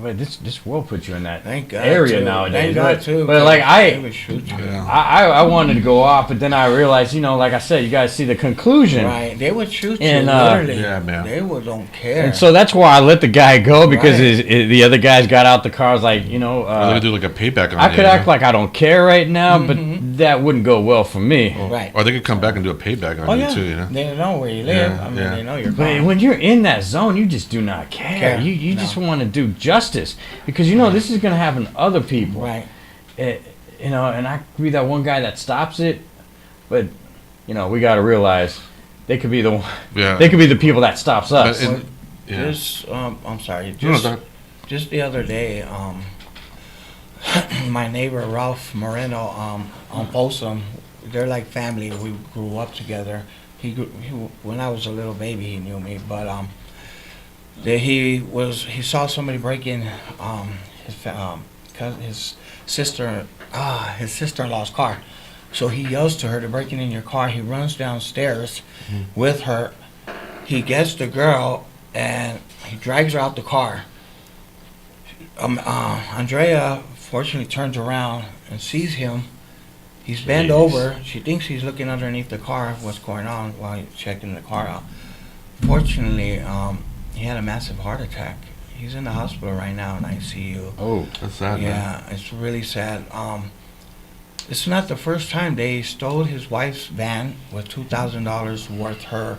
But this will put you in that Thank God area too. nowadays. Thank God too. But like They would shoot you. Yeah. I wanted to go off, but then I realized, like I said, you guys see the conclusion. Right, they would shoot you. And, Literally, Yeah, man. They would don't care. And so that's why I let the guy go because Right. the other guys got out the car. I was like, Or they could do like a payback on I you, could you act know? like I don't care right now, but that wouldn't go well for me. Right. Or they could come back and do a payback on Oh you yeah. too, you know. They know where you live. Yeah, I mean, yeah. they know you're But gone. when you're in that zone, you just do not care. Care. You No. just want to do justice because this is going to happen to other people. Right. And I could be that one guy that stops it, but we got to realize they could be the Yeah. they could be the people that stops us. But yeah. Just, I'm sorry. No, Just, that- just the other day, my neighbor Ralph Moreno on Folsom, they're like family. We grew up together. He when I was a little baby, he knew me, but he saw somebody break in his sister-in-law's car. So he yells to her to break in your car. He runs downstairs with her. He gets the girl and he drags her out the car. Andrea fortunately turns around and sees him. He's bent Jeez. over. She thinks he's looking underneath the car, what's going on, while he's checking the car out. Fortunately, he had a massive heart attack. He's in the hospital right now in ICU. Oh, That's sad, man. Yeah, it's really sad. It's not the first time they stole his wife's van with $2,000 worth her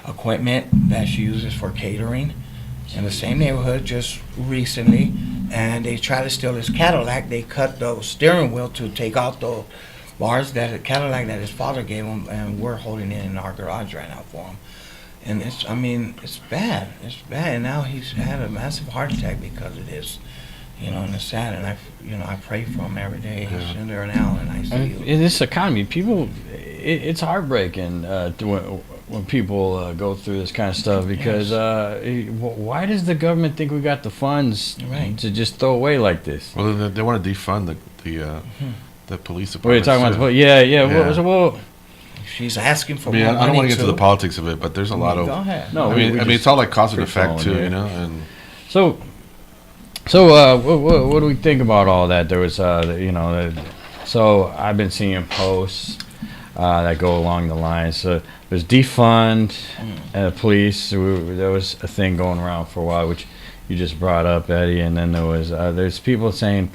equipment that she uses for catering in the same neighborhood just recently. And they tried to steal his Cadillac. They cut the steering wheel to take out the bars that the Cadillac that his father gave him, and we're holding it in our garage right now for him. And it's bad. It's bad. And now he's had a massive heart attack because of this. And it's sad. And I pray for him every day. He's in there now, and I see you. in this economy, people, it's heartbreaking when people go through this kind of stuff because why does the government think we got the funds to just throw away like this? Well, they want to defund the police What are you department. talking about? too. Yeah. Well, She's asking for I mean, more I don't money want to get too. into the politics of it, but there's a lot Go of. ahead. no. I mean, it's all like cause and effect too, free-flowing, And So, what do we think about all that? There was, so I've been seeing posts that go along the lines. So there's defund police. There was a thing going around for a while, which you just brought up, Eddie. And then there's people saying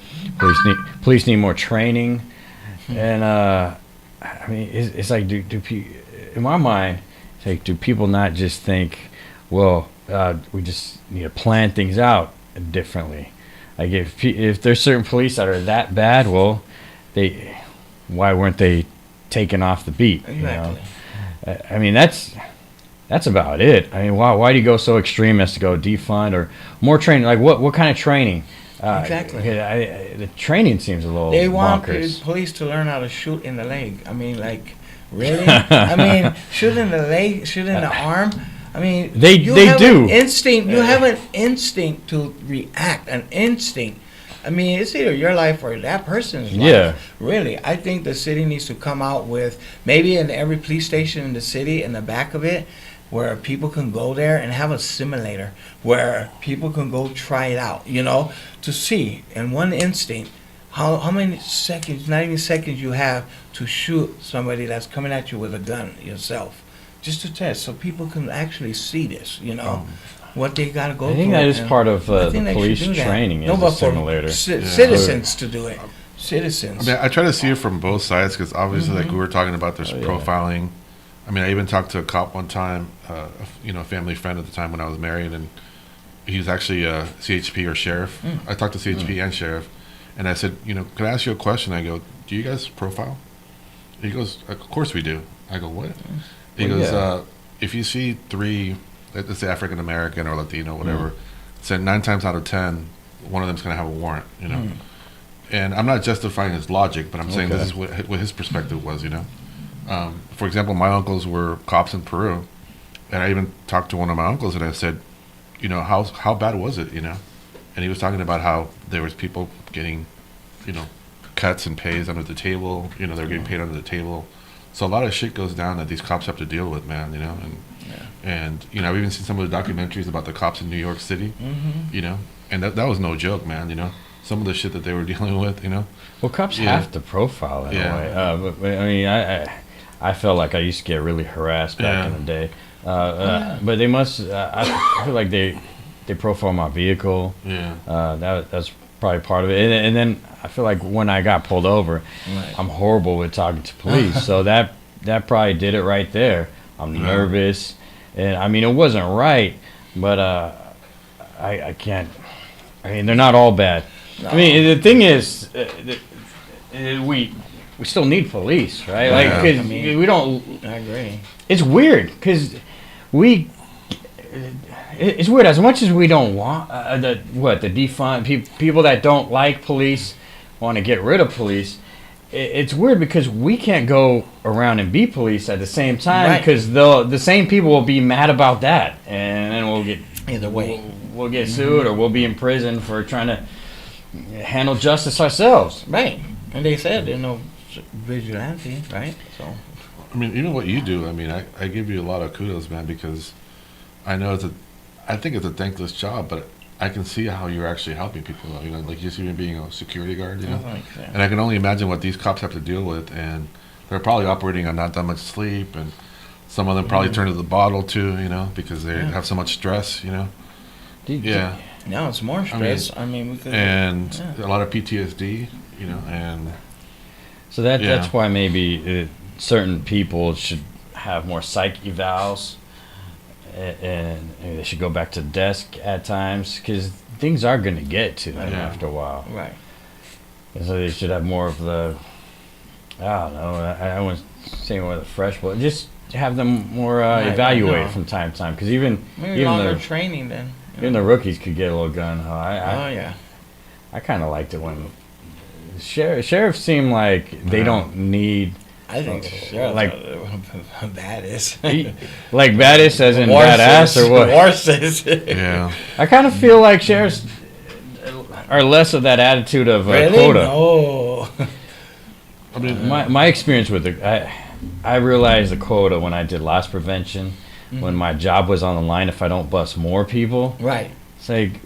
police need more training, and I mean, it's like in my mind, it's like, do people not just think, well, we just need to plan things out differently? Like if there's certain police that are that bad, well, why weren't they taken off the beat? Exactly. I mean, that's about it. I mean, why do you go so extreme as to go defund or more training? Like what kind of training? Exactly. The training seems a little They want bonkers. police to learn how to shoot in the leg. I mean, like, really? I mean, shoot in the leg, shoot in the arm. I mean, They have do. An instinct. You have an instinct to react. An instinct. I mean, it's either your life or that person's life. Yeah. Really, I think the city needs to come out with maybe in every police station in the city, in the back of it, where people can go there and have a simulator where people can go try it out, to see in one instinct how many seconds, not even seconds, you have to shoot somebody that's coming at you with a gun yourself, just to test, so people can actually see this, what they got to go through. I think that is and part of I the think they police should do that. training is No, a but for simulator. citizens to do it. Citizens. I mean, I try to see it from both sides because obviously, like we were talking about, there's Oh, yeah. profiling. I mean, I even talked to a cop one time, a family friend at the time when I was married, and he was actually a CHP or sheriff. I talked to CHP and sheriff, and I said, could I ask you a question? I go, do you guys profile? He goes, of course we do. I go, what? He Well, goes, yeah. if you see 3, let's say African American or Latino, whatever, said 9 times out of 10, one of them's going to have a warrant, And I'm not justifying his logic, but I'm saying this is what his perspective was, For example, my uncles were cops in Peru, and I even talked to one of my uncles and I said, how bad was it, And he was talking about how there was people getting, cuts and pays under the table, they were getting paid under the table. So a lot of shit goes down that these cops have to deal with, man, and I've even seen some of the documentaries about the cops in New York City, and that was no joke, man, some of the shit that they were dealing with, Well, cops Yeah. have to profile in Yeah. a way. But I mean, I felt like I used to get really harassed back in the day. But they must. I feel like they profile my vehicle. Yeah. That's probably part of it. And then I feel like when I got pulled over, Right. I'm horrible with talking to police. So that probably did it right there. I'm nervous, and I mean it wasn't right, but I can't. I mean they're not all bad. No. I mean the thing is, we still need police, right? Like Yeah. 'cause I mean- we don't. I agree. It's weird because it's weird as much as we don't want the defund people that don't like police want to get rid of police. It's weird because we can't go around and be police at the same time Right. because the same people will be mad about that, and then we'll get Either way. we'll get sued or we'll be in prison for trying to handle justice ourselves. Right. And they said there's no vigilante, right? So. I mean, even what you do, I mean, I give you a lot of kudos, man, because I know I think it's a thankless job, but I can see how you're actually helping people. You know, like just even being a security guard. You know, Like that. and I can only imagine what these cops have to deal with, and they're probably operating on not that much sleep, and some of them probably turn to the bottle too. You know, because they have so much stress. You know, yeah, Now it's more stress. I mean, we could. and a lot of PTSD. You know, and So that's Yeah. why maybe certain people should have more psych evals, and maybe they should go back to the desk at times, because things are going to get to them Yeah. after a while. Right. And so they should have more of the, I don't know, I wouldn't say more of the fresh blood, just have them more Right, evaluated no. from time to time, because even Maybe longer training then. even the rookies could get a little gun ho. Oh yeah. I kind of liked it when sheriffs seem like they don't need I think like- baddest. like badass as in badass or what. Horses. yeah, I kind of feel like sheriffs are less of that attitude of Really? quota. No. I mean, My experience with it, I realized the quota when I did loss prevention, when my job was on the line. If I don't bust more people, Right. it's like,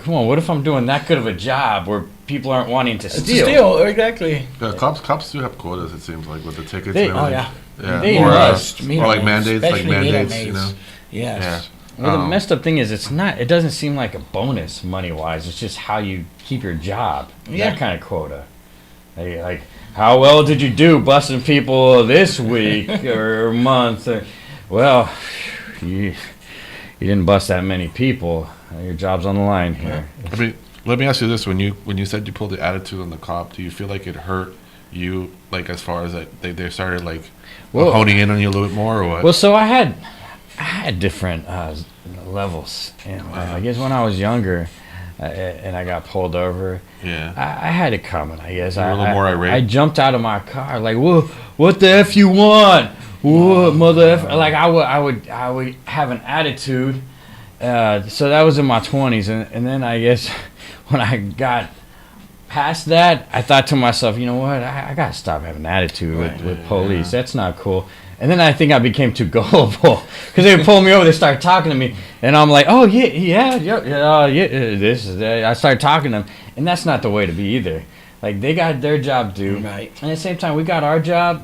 come on, what if I'm doing that good of a job where people aren't wanting to steal? Still, exactly. yeah, cops do have quotas. It seems like with the tickets. They- and Oh everything. yeah. yeah, they or, must. or like mandates, Especially You Vietnamese. know, Yes. Well, the Um, messed up thing is, it's not. It doesn't seem like a bonus money wise. It's just how you keep your job. Yeah. That kind of quota. Like, how well did you do busting people this week or month? Well, you didn't bust that many people. Your job's on the line here. I mean, let me ask you this: when you said you pulled the attitude on the cop, do you feel like it hurt you, like as far as that they started like Well- honing in on you a little bit more, or what? Well, so I had different levels. You know, I guess when I was younger, and I got pulled over, yeah, I had it coming. I guess You were a little more irate? I jumped out of my car like, "Whoa, what the f you want? What mother f?" Like I would have an attitude. So that was in my 20s, and then I guess when I got past that, I thought to myself, you know what? I gotta stop having an attitude with police. That's not cool. And then I think I became too gullible, because they would pull me over, they start talking to me, and I'm like, oh yeah, this is that. I started talking to them, and that's not the way to be either. Like, they got their job due, Right. and at the same time, we got our job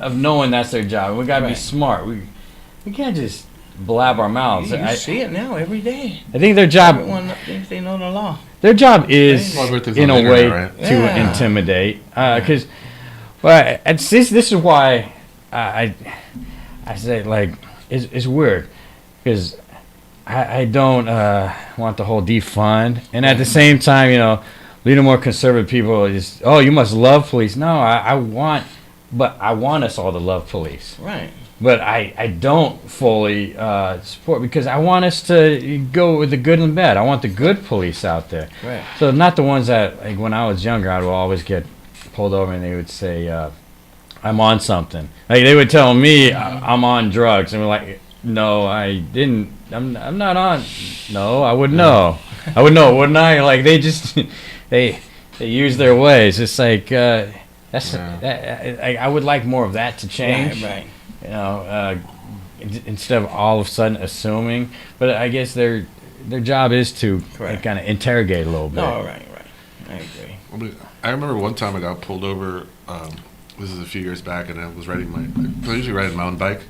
of knowing that's their job. We gotta be Right. smart. We can't just blab our mouths. You see it now every day. I think their job Everyone thinks they know the law. their job is, Well, everything's in on a the way, internet, right? to Yeah. intimidate. Because, well, this is why I say, like, it's weird. Because I don't want the whole defund. And at the same time, you know, leading more conservative people is, oh, you must love police. No, I want us all to love police. Right. But I don't fully support, because I want us to go with the good and the bad. I want the good police out there. Right. So not the ones that, like, when I was younger, I would always get pulled over and they would say, I'm on something. Like, they would tell me I'm on drugs, and we're like, no, I didn't. I'm not on. No, I would know. I would know, wouldn't I? Like, they just they use their ways. It's like that's I would like more of that to change. Right. You know, instead of all of a sudden assuming. But I guess their job is to Correct. kind of interrogate a little bit. No, right. I agree. I mean, I remember one time I got pulled over. This is a few years back, and I was riding I usually ride a mountain bike.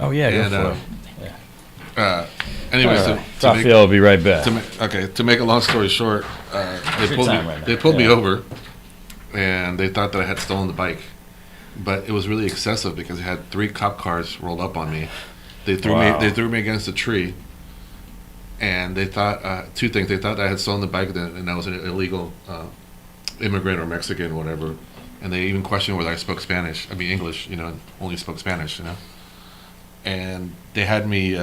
Oh yeah, And, go for it. Anyways, All right. to make, Rafael will be right back. to make a long story short, they Your pulled me. time right now. They pulled me Yeah. over, and they thought that I had stolen the bike, but it was really excessive because they had 3 cop cars rolled up on me. They threw Wow. me against a tree, and they thought 2 things. They thought I had stolen the bike, and I was an illegal immigrant or Mexican, whatever. And they even questioned whether I spoke Spanish. I mean English, you know, only spoke Spanish, you know. And they had me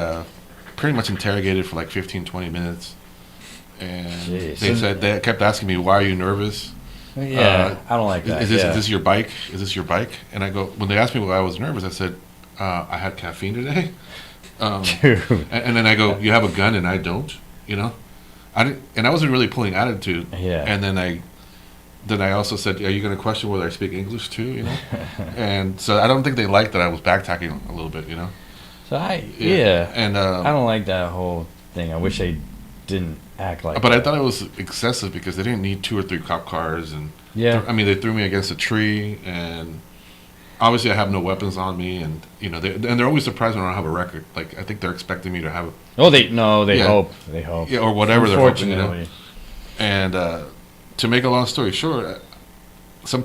pretty much interrogated for like 15, 20 minutes. And Jeez. they kept asking me, "Why are you nervous? Yeah, I don't like that. Is this your bike? Is this your bike?" And I go, when they asked me why I was nervous, I said, "I had caffeine today." Dude. And then I go, "You have a gun and I don't," you know. I wasn't really pulling attitude. Yeah. And then I also said, "Are you going to question whether I speak English too?" You know. And so I don't think they liked that I was backtracking a little bit, you know. So And I don't like that whole thing. I wish they didn't act like. But that. I thought it was excessive because they didn't need 2 or 3 cop cars, and Yeah. I mean they threw me against a tree, and obviously I have no weapons on me, and they're always surprised when I don't have a record. Like I think they're expecting me to have. Oh, they Yeah. hope. They hope. Yeah, or whatever they're hoping, Unfortunately. And to make a long story short, some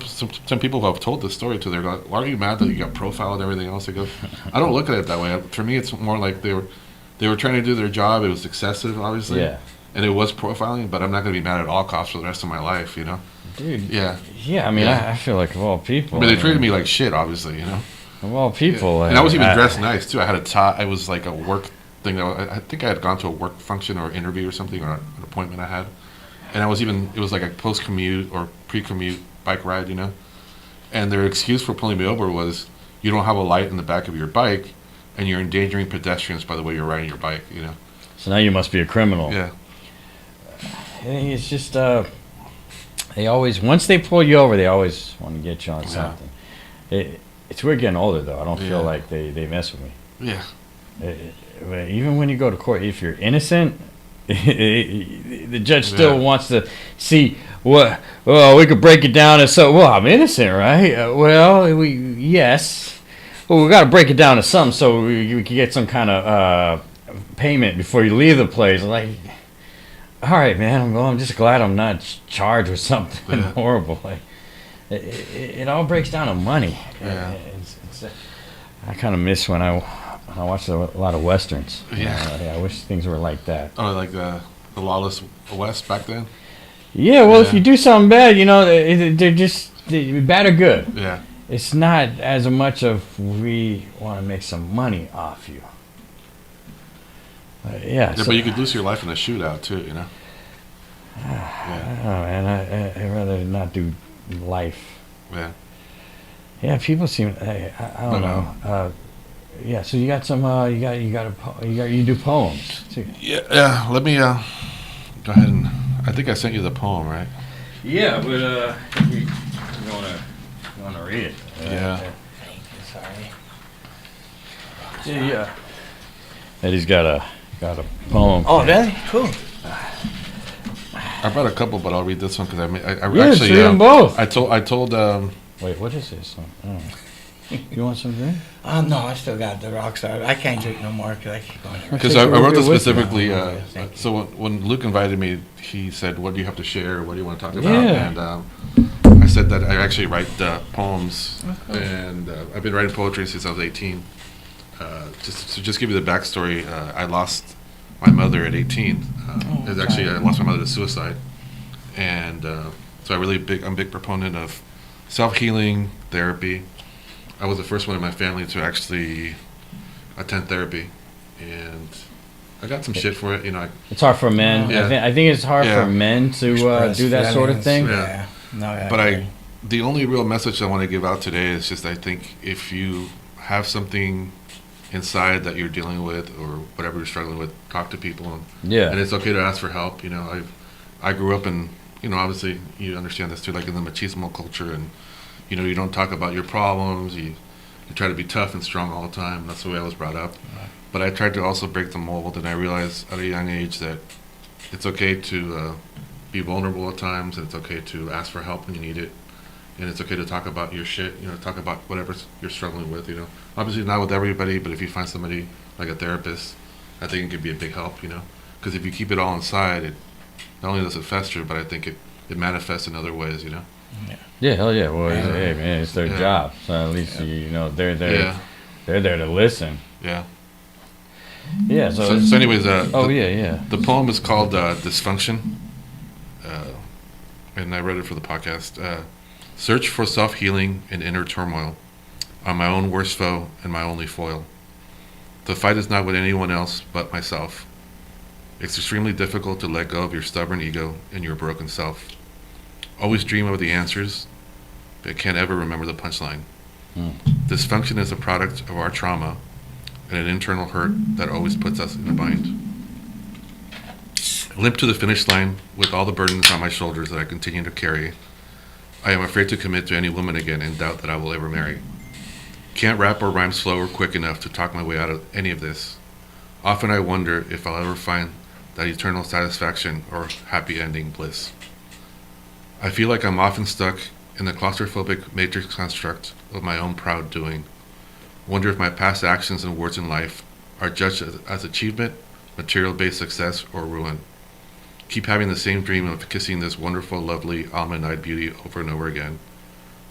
people have told this story to their like, why are you mad that you got profiled and everything else? I go, I don't look at it that way. For me, it's more like they were trying to do their job. It was excessive, obviously. Yeah. And it was profiling, but I'm not going to be mad at all cops for the rest of my life, Dude. Yeah. Yeah, I mean, Yeah. I feel like of all people. I mean, they treated me like shit, obviously, Of all people. And I was even dressed nice, too. I had a tie. I was like a work thing. I think I had gone to a work function or interview or something, or an appointment I had. And it was like a post-commute or pre-commute bike ride, And their excuse for pulling me over was, you don't have a light in the back of your bike, and you're endangering pedestrians by the way you're riding your bike, So now you must be a criminal. Yeah. I think it's just, they always, once they pull you over, they always want to get you on something. It's weird getting older, though. I don't feel like they mess with me. Yeah. Even when you go to court, if you're innocent, the judge still wants to see what. Well, we could break it down as so. Well, I'm innocent, right? Yes. Well, we got to break it down to something so we can get some kind of payment before you leave the place. Like, all right, man. I'm just glad I'm not charged with something horrible. Like, it all breaks down to money. Yeah. I kind of miss when I watched a lot of westerns. Yeah. I wish things were like that. Oh, like the lawless West back then? Yeah, well, if you do something bad, they're bad or good. Yeah. It's not as much of we want to make some money off you. Yeah, but you could lose your life in a shootout too, Yeah. Oh man, I'd rather not do life. Yeah. Yeah, people seem. I don't know. Yeah, so you got some. You do poems too. Yeah. Let me go ahead and. I think I sent you the poem, right? Yeah, but you want to read it? Yeah. Sorry. Yeah. Eddie's got a poem. Oh, really? Cool. I brought a couple, but I'll read this one because I Yeah, actually read them both. I told. Wait, what is this? You want some drink? No, I still got the rock star. I can't drink no more because I keep going. Because I wrote this With you. specifically. Thank you. So when Luke invited me, he said, "What do you have to share? What do you want to talk about?" Yeah. And I said that I actually write poems, and I've been writing poetry since I was 18. Just to give you the backstory, I lost my mother at 18. I lost my mother to suicide, and so I'm a big proponent of self-healing therapy. I was the first one in my family to actually attend therapy, and I got some shit for it. It's hard for men. Yeah. I think it's hard Yeah. for men to do that sort of thing. Yeah. No, yeah. But the only real message I want to give out today is just I think if you have something inside that you're dealing with or whatever you're struggling with, talk to people, and it's okay to ask for help. I grew up in obviously you understand this too, like in the machismo culture, and you don't talk about your problems. You try to be tough and strong all the time. That's the way I was brought up. Right. But I tried to also break the mold, and I realized at a young age that it's okay to be vulnerable at times, and it's okay to ask for help when you need it, and it's okay to talk about your shit. Talk about whatever you're struggling with. Obviously not with everybody, but if you find somebody like a therapist, I think it could be a big help. Because if you keep it all inside, it not only does it fester, but I think it manifests in other ways. Yeah. Yeah, hell yeah. Well, hey man, it's their job, so at least they're there. Yeah. They're there to listen. Yeah. Yeah. So anyways, yeah. The poem is called Dysfunction, and I read it for the podcast. Search for self-healing in inner turmoil. I'm my own worst foe and my only foil. The fight is not with anyone else but myself. It's extremely difficult to let go of your stubborn ego and your broken self. Always dream of the answers, but can't ever remember the punchline. Dysfunction is a product of our trauma and an internal hurt that always puts us in a bind. Limp to the finish line with all the burdens on my shoulders that I continue to carry. I am afraid to commit to any woman again and doubt that I will ever marry. Can't rap or rhyme slow or quick enough to talk my way out of any of this. Often I wonder if I'll ever find that eternal satisfaction or happy ending bliss. I feel like I'm often stuck in the claustrophobic matrix construct of my own proud doing. Wonder if my past actions and words in life are judged as achievement, material-based success, or ruin. Keep having the same dream of kissing this wonderful, lovely, almond-eyed beauty over and over again.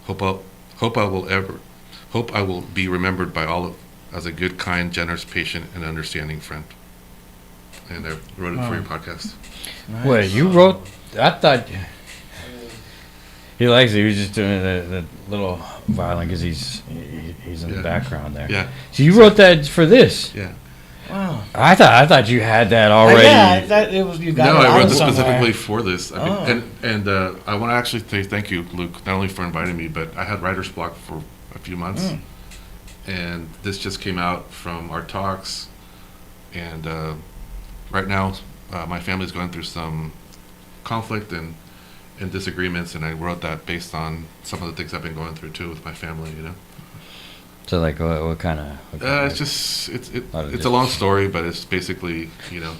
Hope I will be remembered by all as a good, kind, generous, patient, and understanding friend. And I wrote it for your podcast. Nice. Wait, you wrote? I thought he likes it. He was just doing the little violin because he's in the background there. Yeah. So you wrote that for this? Yeah. Wow. I thought you had that already. Yeah, I thought it was you got No, it I wrote out this somewhere. specifically for this. I mean, Oh. and I want to actually say thank you, Luke, not only for inviting me, but I had writer's block for a few months. And this just came out from our talks. And right now, my family's going through some conflict and disagreements, and I wrote that based on some of the things I've been going through too with my family, you know. So like, what kind of? It's just it's a long story, but it's basically, you know,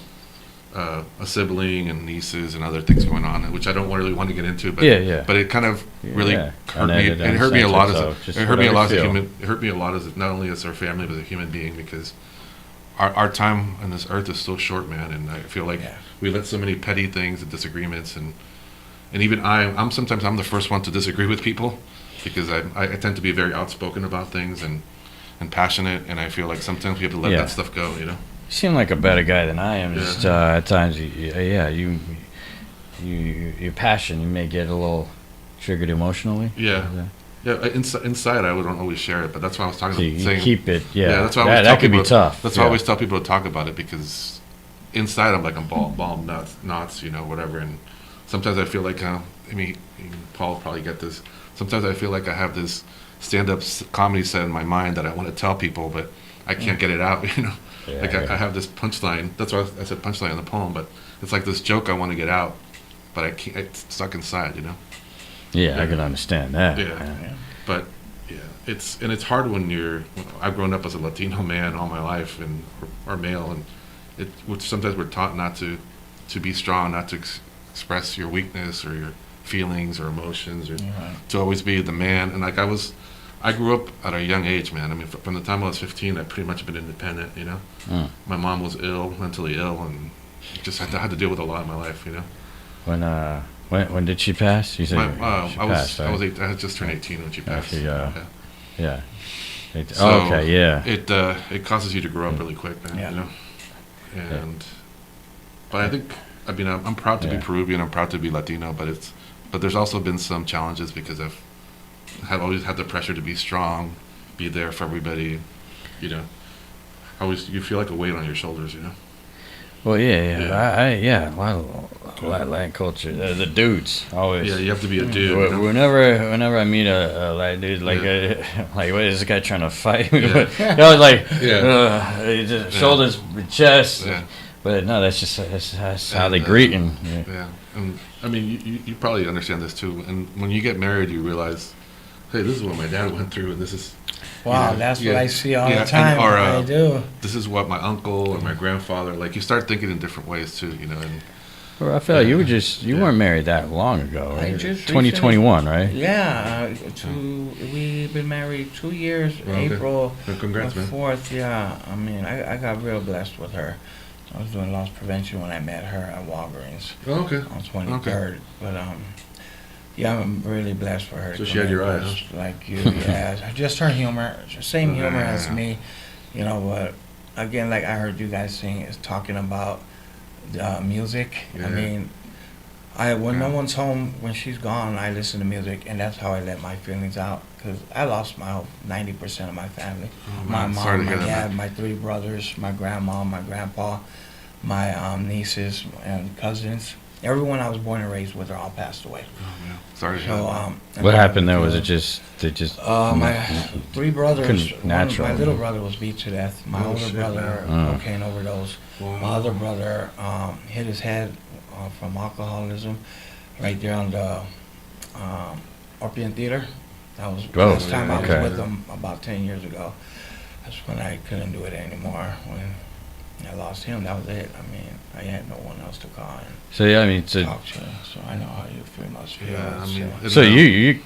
a sibling and nieces and other things going on, which I don't really want to get into. But Yeah. But it kind of really hurt me. Unedited, It hurt me a lot uncensored, so it hurt me a lot as a feel. human. It hurt me a lot as not only as our family, but as a human being, because our time on this earth is so short, man. And I feel like we let so many petty things and disagreements, and even I'm sometimes I'm the first one to disagree with people, because I tend to be very outspoken about things and passionate, and I feel like sometimes we have to let that stuff go, you know. You seem like a better guy than I am. Just at times, your passion, you may get a little triggered emotionally. Yeah. Inside I don't always share it, but that's why I was talking So about you saying. keep it. Yeah, that's why I always tell that could people, be tough. That's why I always tell people to talk about it, because inside I'm like I'm ball knots, you know, whatever. And sometimes I feel like, I mean, Paul will probably get this. Sometimes I feel like I have this stand-up comedy set in my mind that I want to tell people, but I can't get it out, you know. I have this punchline. That's why I said punchline in the poem, but it's like this joke I want to get out, but I can't. It's stuck inside, you know. Yeah, I can understand that. Yeah. But it's hard when I've grown up as a Latino man all my life and or male, and sometimes we're taught not to be strong, not to express your weakness or your feelings or emotions, or to always be the man. And like I grew up at a young age, man. I mean, from the time I was 15, I pretty much been independent, you know. My mom was mentally ill, and just had to deal with a lot in my life, you know. When did she pass? You said she passed, right? I had just turned 18 when she passed. Yeah. So Okay, yeah. It causes you to grow up really quick, man. Yeah. You know. But I think, I mean, I'm proud to be Peruvian. I'm proud to be Latino, but there's also been some challenges because I've always had the pressure to be strong, be there for everybody. You know, you feel like a weight on your shoulders, you know. Well, a lot of Latin culture. The dudes always. Yeah, you have to be a dude. You know? Whenever I meet a Latin dude, like what is this guy trying to fight me? But, you know, like just shoulders, chest. Yeah. But no, that's how they greet and. Yeah, and I mean, you probably understand this too. And when you get married, you realize, hey, this is what my dad went through, and this is. Wow, that's what I see all the time. I do. This is what my uncle or my grandfather, like, you start thinking in different ways too, you know. And well, Rafael, you weren't married that long ago, right? I just 2021, right? Yeah, we've been married 2 years. Okay. April Congrats, man. 4th. Yeah, I mean, I got real blessed with her. I was doing loss prevention when I met her at Walgreens. Oh, okay. On 23rd, but yeah, I'm really blessed for her. So she had your eyes. Like you, yeah. Just her humor, same humor as me, you know. But again, like I heard you guys sing, is talking about music. Yeah. I mean, when no one's home, when she's gone, I listen to music, and that's how I let my feelings out. Because I lost 90% of my family. Oh, My man. Sorry mom, to my hear that, dad, man. my 3 brothers, my grandma, my grandpa, my nieces and cousins. Everyone I was born and raised with are all passed away. Oh, man. Sorry to hear So, that. What happened there? Was it just they just? my 3 brothers. Natural. My little brother was beat to death. My older brother, cocaine overdose. Wow. My other brother hit his head from alcoholism right there on the Orpheum Theater. That was the last time I was with him about 10 years ago. That's when I couldn't do it anymore. I lost him. That was it. I mean, I had no one else to call and So yeah, I mean, so talk to. So I know how you feel. Must feel. Yeah, I mean, so you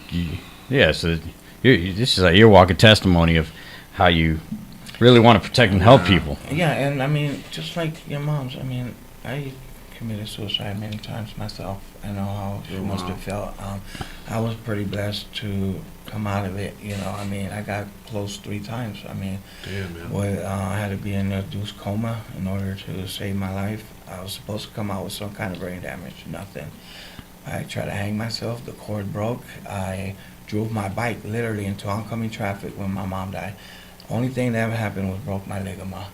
yeah. So this is like your walking testimony of how you really want to protect and help people. Yeah, and I mean, just like your mom's. I mean, I committed suicide many times myself. I know how it must have felt. I was pretty blessed to come out of it. You know, I mean, I got close 3 times. I mean, damn, man. I had to be in a induced coma in order to save my life. I was supposed to come out with some kind of brain damage. Nothing. I tried to hang myself. The cord broke. I drove my bike literally into oncoming traffic when my mom died. Only thing that ever happened was broke my ligament,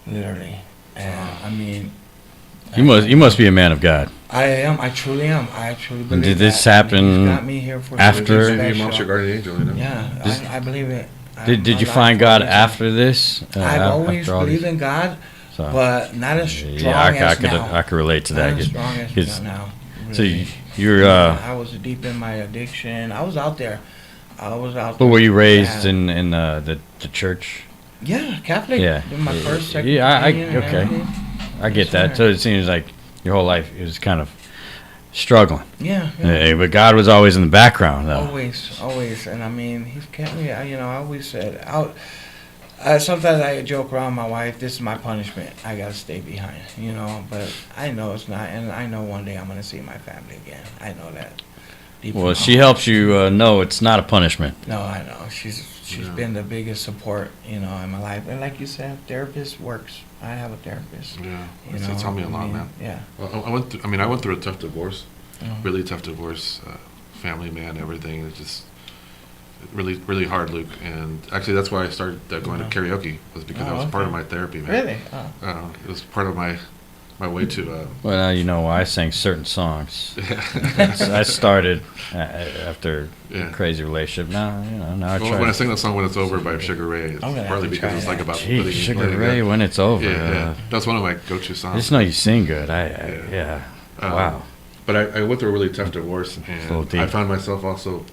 literally. And I mean, You must be a man of God. I am. I truly am. I truly believe. Did this that. happen He's got me here for after- something Maybe your mom's special. your guardian angel, you know? Yeah, I believe it. Did My you life find God was- after this? I've always after all believed these- in God, So, but not as strong yeah, I as could now. I could relate to that. Not as strong as 'Cause- now. So really. you're I was deep in my addiction. I was out there. but were you raised bad. in the church? Yeah, Catholic. Yeah. In my first, second. Yeah, communion and okay. everything. I get Yes, that. sir. So it seems like your whole life is kind of struggling. Yeah. yeah. Yeah, but God was always in the background, though. Always, and I mean, he's kept me. I always said, sometimes I joke around my wife. This is my punishment. I gotta stay behind, But I know it's not, and I know one day I'm gonna see my family again. I know that. deep in Well, my she heart. helps you know it's not a punishment. No, I know. She's Yeah. been the biggest support, in my life. And like you said, therapist works. I have a therapist. Yeah, You it's helped me a lot, man. Yeah. Well, I went through a tough divorce, Mhm. really tough divorce, family man, everything. It's just really, really hard, Luke. And actually, that's why I started going to karaoke, was because Oh, that was part of okay. my therapy, man. Really? Oh. It was part of my way to. Well, now you know why I sang certain songs. Yeah. I started after Yeah. a crazy relationship. Now, now I Well, try. when I sing the song "When It's Over" by Sugar Ray, it's I'm gonna have partly to because try it's like that. about Gee, letting Sugar letting Ray, go. when it's over. Yeah, that's one of my go-to I songs. just know you sing good. Yeah. Yeah. Um, Wow. But I went through a really tough divorce, So and deep. I found myself also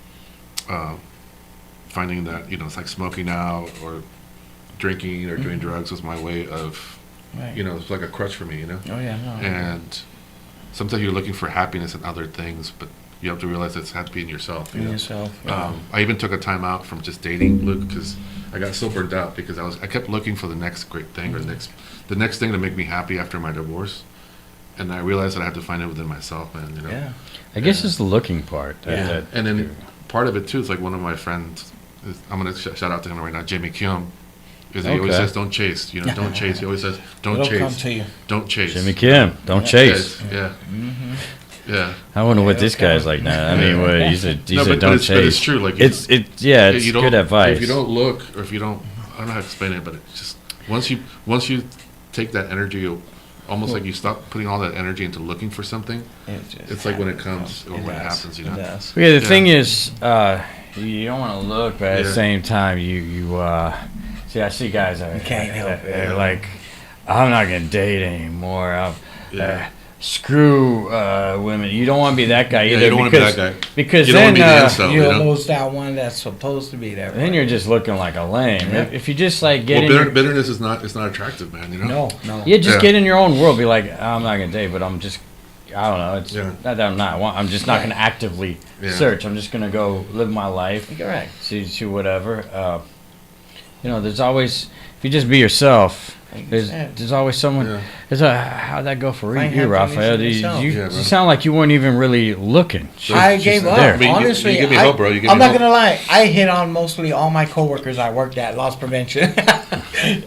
finding that it's like smoking out or drinking or doing drugs was my way of Right. it's like a crutch for me. Oh, yeah. No. And sometimes you're looking for happiness in other things, but you have to realize it's happy in yourself. In yourself. Yeah. I even took a time out from just dating, Luke, because I got so burned out because I kept looking for the next great thing or the next thing to make me happy after my divorce, and I realized that I had to find it within myself, man. Yeah. I guess it's the looking part. Yeah. And then part of it too is like one of my friends. I'm gonna shout out to him right now, Jamie Kyum. Is he always Okay. says don't chase, don't chase. He always says don't It'll come chase, to you. don't chase. Jimmy Kim, don't Yeah. chase. Yeah, Mm-hmm. yeah. I wonder what Yeah, this okay. guy's like now. I mean, what, he said No, but don't it's, chase. but it's true. Like It's it's you don't- good advice. If you don't look, or if you don't, I don't know how to explain it, but it's just once you take that energy, almost like you stop putting all that energy into looking for something. It's like when it comes or when it happens, It does. Yeah, the Yeah. thing is, you don't want to look, but at the Yeah. same time, you see. I see guys that You can't help it. they're like, I'm not gonna date anymore. Yeah. Screw women. You don't want to be that guy Yeah, either. you don't want to be because, that guy. Because You don't then want to be the incel, You're you know? almost that one that's supposed to be there. then you're just looking like a lame. Yeah. If you just like get Well, in your, bitterness is not attractive, man. No. yeah, just Yeah. get in your own world. Be like, I'm not gonna date, but I'm just. I don't know. It's Yeah. not that I'm not. I'm just not Right. gonna actively Yeah. search. I'm just gonna go live my life. Correct. See whatever. There's always if you just be yourself. Like you There's said. there's always someone. Yeah. How'd that go for Find you, happiness Rafael? in You, yourself. you, Yeah, you bro. sound like you weren't even really looking. I Just gave up. there. But you Honestly, give me hope, bro. You give I'm me not hope. gonna lie. I hit on mostly all my coworkers I worked at loss prevention.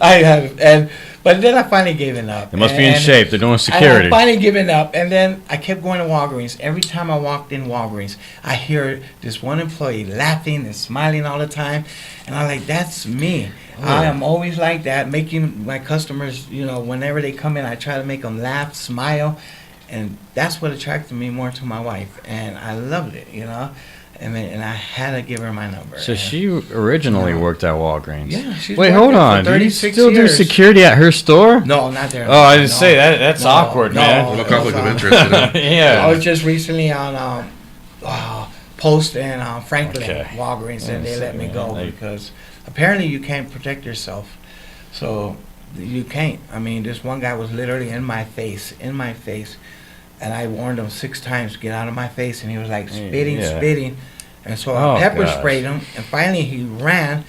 I have, but then I finally gave it up. They must be in And shape. They're doing I security. had finally given up, and then I kept going to Walgreens. Every time I walked in Walgreens, I hear this one employee laughing and smiling all the time, and I'm like, "That's me." I am always like that, making my customers, whenever they come in, I try to make them laugh, smile, and that's what attracted me more to my wife, and I loved it, And I had to give her my number. So and- she originally No. worked at Walgreens. Yeah, she's Wait, worked hold there for on. Do you 36 still do years. security at her store? No, not there. Oh, I didn't No. say that. That's No, awkward, no. man. No conflict of interest. Yeah. I was just recently on Post and Franklin Okay. Walgreens, and Yeah, they let me so, go like- because apparently you can't protect yourself. So You can't. I mean, this one guy was literally in my face, and I warned him 6 times, get out of my face, and he was like spitting, spitting, and so I pepper sprayed him, and finally he ran,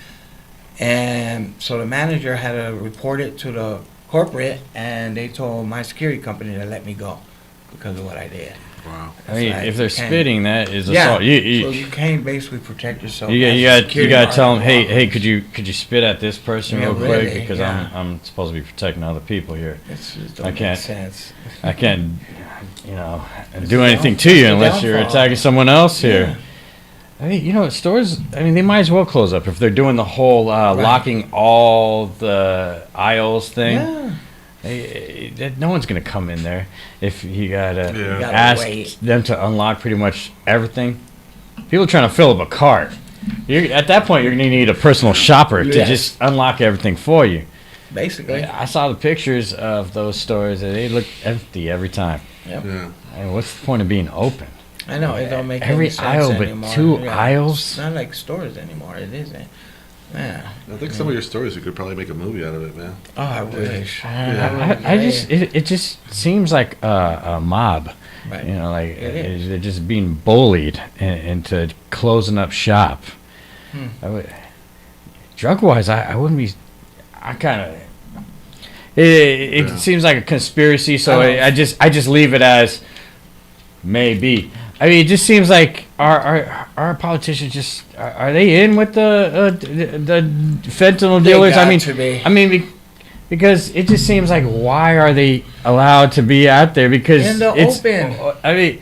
and so the manager had to report it to the corporate, and they told my security company to let me go because of what I did. Wow. I mean, like, if they're spitting, that is yeah, assault. so you can't basically protect yourself. You got to tell them, hey, could you spit at this person real quick really, because I'm supposed to be protecting other people here. I can't. Sense. I can't, do anything to you unless you're attacking someone else here. I mean, stores. I mean, they might as well close up if they're doing the whole locking all the aisles thing. Yeah. No one's gonna come in there if you gotta gotta ask wait. them to unlock pretty much everything. People are trying to fill up a cart. At that point, you're gonna need a personal shopper to just unlock everything for you. Basically, I saw the pictures of those stores and they look empty every time. Yep. Yeah. I mean, what's the point of being open? I know it don't make Every any sense aisle but anymore. 2 It's aisles. not like stores anymore. It isn't. Man. I think some of your stories you could probably make a movie out of it, man. Oh, I wish. It just seems like a mob. Right. Like It is. they're just being bullied into closing up shop. Drug wise, I wouldn't be. I kind of. It seems like a conspiracy, so I just leave it as maybe. I mean, it just seems like our politicians just are they in with the fentanyl dealers? I mean, because it just seems like why are they allowed to be out there? Because in the open. I mean,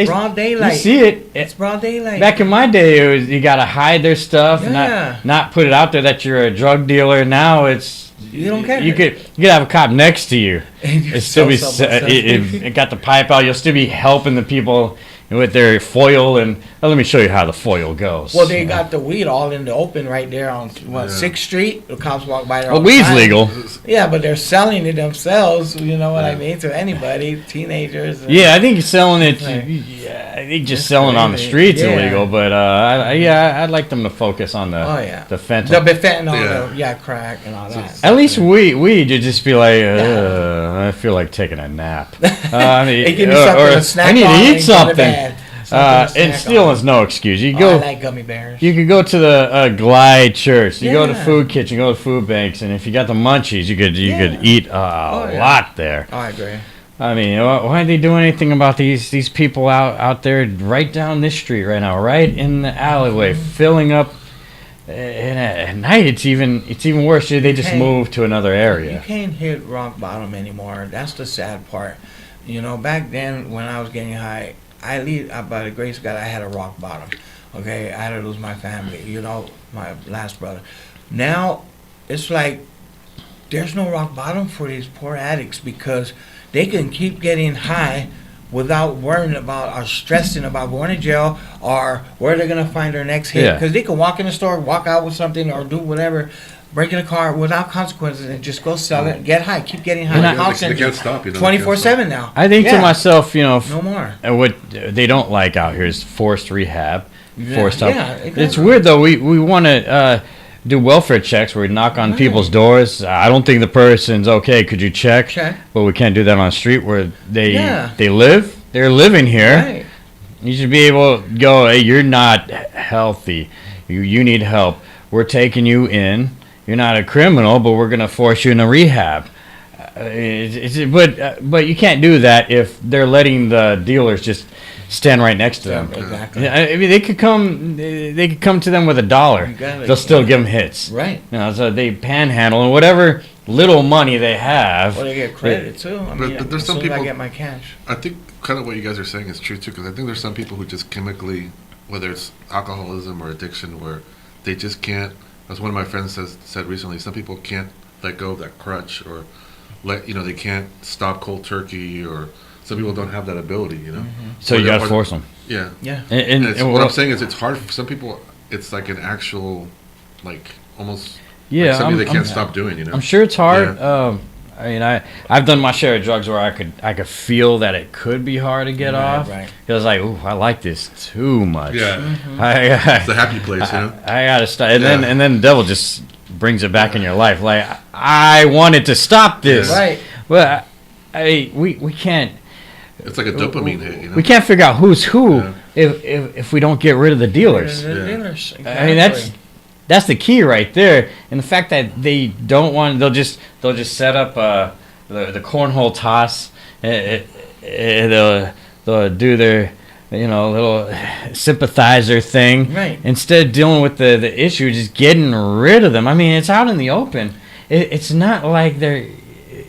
broad daylight. You see it. It's broad daylight. Back in my day, it was you gotta hide their stuff, and not put it out there that you're a drug dealer. Now it's you don't care. You could have a cop next to you. It still be it got the pipe out. You'll still be helping the people with their foil, and let me show you how the foil goes. Well, they got the weed all in the open right there on 6th Street. The cops walk by there. Well, weed's legal. Yeah, but they're selling it themselves. You know what I mean? To anybody, teenagers. Yeah, I think you're selling it. I think just selling on the streets illegal. But I'd like them to focus on the fentanyl. The fentanyl, crack and all that. At least weed, you just be like, I feel like taking a nap. I mean, hey, give me something to snack I need on to eat something. And stealing's no excuse. You go. I like gummy bears. You could go to the Glide Church. You go to Food Kitchen. Go to food banks, and if you got the munchies, you could eat a lot there. Oh, I agree. I mean, why are they doing anything about these people out there right down this street right now, right in the alleyway, filling up? And at night, it's even worse. They just move to another area. You can't hit rock bottom anymore. That's the sad part. Back then when I was getting high, by the grace of God, I had a rock bottom. Okay, I had to lose my family. My last brother. Now, it's like there's no rock bottom for these poor addicts because they can keep getting high without worrying about or stressing about going to jail or where they're going to find their next hit. Because they can walk in the store, walk out with something, or do whatever, break in a car without consequences and just go sell it, get high, keep getting high. They can't stop. 24/7 now. I think to myself, no more. And what they don't like out here is forced rehab, forced help. Yeah, exactly. It's weird though. We want to do welfare checks where we knock on people's doors. I don't think the person's okay. Could you check? But we can't do that on the street where they live. They're living here. Right. You should be able to go, hey, you're not healthy. You need help. We're taking you in. You're not a criminal, but we're going to force you into rehab. But you can't do that if they're letting the dealers just stand right next to them. Exactly. I mean, they could come to them with $1. They'll still give them hits. Right. So they panhandle and whatever little money they have. Well, they get credit too. But there's some people. I get my cash. I think kind of what you guys are saying is true too, because I think there's some people who just chemically, whether it's alcoholism or addiction, where they just can't. As one of my friends said recently, some people can't let go of that crutch, or they can't stop cold turkey, or some people don't have that ability, Mm-hmm. So you gotta force them. Yeah. Yeah. And what I'm saying is, it's hard for some people. It's like an actual, almost something they can't stop doing. I'm sure it's hard. Yeah. I mean, I've done my share of drugs where I could feel that it could be hard to get off. Right. Because ooh, I like this too much. Yeah. Mm-hmm. It's the happy place, I gotta stop, and then the devil just brings it back in your life. Like, I wanted to stop this. Right. Well, we can't. It's like a dopamine hit, you know. We can't figure out who's who Yeah. if we don't get rid of the dealers. The Yeah. dealers. I mean, that's the key right there, and the fact that they don't want, they'll just set up the cornhole toss. They'll do their little sympathizer thing, Right. instead of dealing with the issue, just getting rid of them. I mean, it's out in the open. It's not like they're.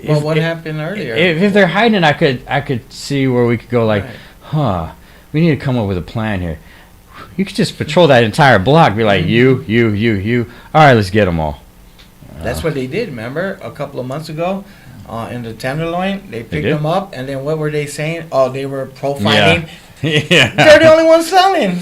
Well, what happened earlier? If they're hiding, I could see where we could go like, Right. huh, we need to come up with a plan here. You could just patrol that entire block, be like, you. All right, let's get them all. That's what they did. Remember, a couple of months ago, in the Tenderloin, they picked did? them up, and then what were they saying? Oh, they were profiling. Yeah. They're the only ones selling.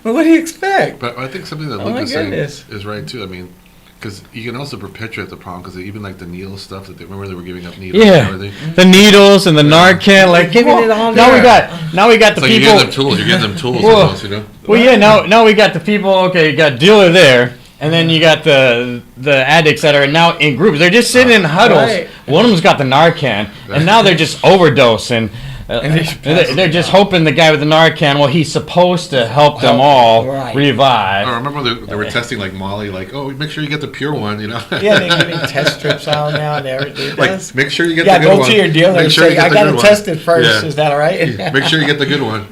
What do you expect? But I think something that Oh Luke my is saying goodness. is right too. I mean, because you can also perpetuate the problem. Because even like the needle stuff that they remember they were giving up needles. Yeah. And everything. The needles and the Narcan, like Giving it all now we there. got It's the like you're people. getting them tools. You're getting them tools. Whoa. Almost, you know. Well, yeah, now we got the people. Okay, you got dealer there, and then you got the addicts that are now in groups. They're just sitting in huddles. Right. One of them's got the Narcan, and now they're just overdosing. And They're just hoping the guy with the Narcan. Well, he's supposed to help them all Right. revive. I remember they were testing like Molly. Like, oh, make sure you get the pure one. You know. Yeah, they're giving test strips out now and everything. Like, make sure you get Yeah, the good go one. to your dealer Make and sure say, you get I the got to good test one. it first. Yeah. Is that all right? Make sure you get the good one.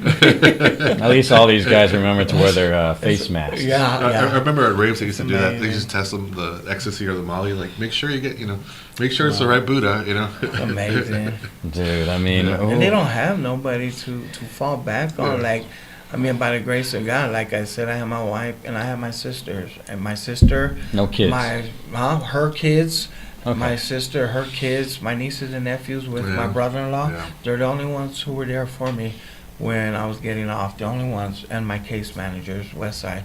At least all these guys remember to wear their face masks. Yeah, I yeah. remember at raves they used to do that. They Amazing. just test them the ecstasy or the Molly. Like, make sure you get, make sure it's the right Buddha. You know. Amazing. Dude, I mean, Yeah. And they don't have nobody to fall back on. Yeah. Like, I mean, by the grace of God, like I said, I have my wife and I have my sisters. And my sister, no kids. her kids, Okay. my sister, her kids, my nieces and nephews with Yeah. my brother-in-law. Yeah. They're the only ones who were there for me when I was getting off. The only ones, and my case managers, Westside.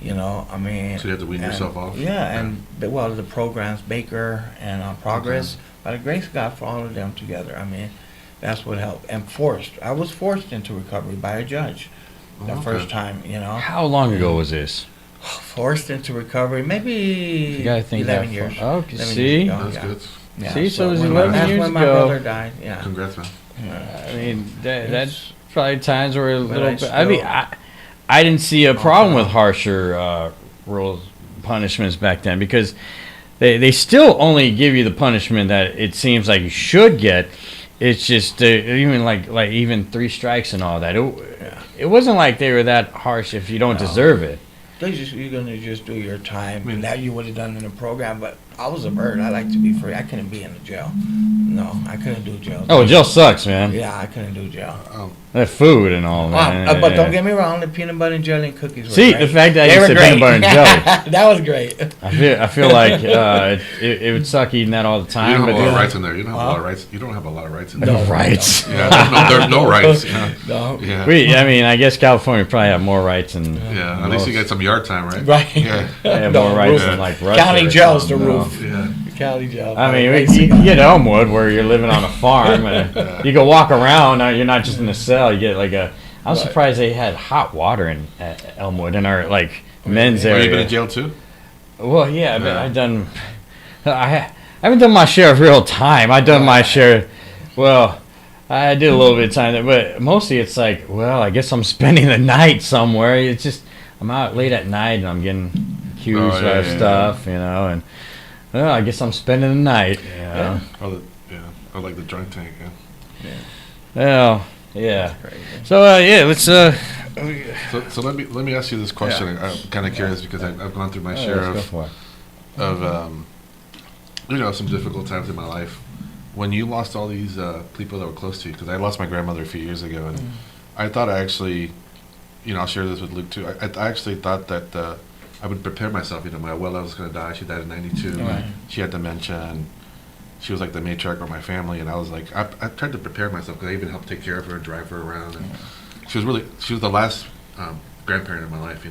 I mean. So you have to wean and- yourself off. Yeah, and the programs, Baker and Progress. By the grace of God, for all of them together. I mean, that's what helped. And I was forced into recovery by a judge the Okay. first time, How long ago was this? Forced into recovery, maybe You gotta think 11 that years. far. Okay, 11 see? years ago, That's yeah. good. Yeah, See, so it was when 11 that's years when my ago. brother died, yeah. Congrats, man. I mean, that's probably times where a little I bit. I mean, still- I didn't see a problem with harsher rules, punishments back then because they still only give you the punishment that it seems like you should get. It's just even like even 3 strikes and all that. It wasn't like they were that harsh if you don't No. deserve it. You're gonna just do your time. I mean- That you would have done in the program, but I was a bird. I like to be free. I couldn't be in the jail. No, I couldn't do jail. Oh, jail sucks, man. Yeah, I couldn't do jail. That food and all that. But don't get me wrong, the peanut butter and jelly and cookies were See, great. the fact that They you were said great. peanut butter and jelly. That was great. I feel like it would suck eating that all the You time. don't have a But lot of rights in there. You don't have a lot of rights. You don't have a lot of rights in there. no rights. Yeah, there's no rights. Yeah. No. Yeah. I mean, I guess California probably have more rights than Yeah. At least you get some yard time, right? Right. Yeah. they have No, more rights roof. than like Russia. County or jail's the something, roof. Yeah. County jail. I mean, you get Elmwood where you're living on a farm. And you can walk around. You're not just in a cell. You get like a. I was Right. surprised they had hot water in Elmwood in our like men's Have you been in area. jail too? Well, yeah, I mean, Yeah. I've done. I haven't done my share of real time. I've done my share. Well, I did a little bit of time there, but mostly it's like, well, I guess I'm spending the night somewhere. It's just I'm out late at night and I'm getting accused yeah, of yeah, stuff, and well, I guess I'm spending the night. Yeah. Or like the drunk tank. Yeah. Well, yeah. Crazy. So let's. So let me ask you this question. Yeah. I'm kind of curious because I've gone through my Oh, share let's go for it. of some difficult times in my life. When you lost all these people that were close to you, because I lost my grandmother a few years ago, and I thought I actually, I'll share this with Luke too. I actually thought that I would prepare myself. My abuela was going to die. She died in '92. Right. She had dementia, and she was like the matriarch of my family. And I was like, I tried to prepare myself because I even helped take care of her, drive her around. And she was the last grandparent in my life,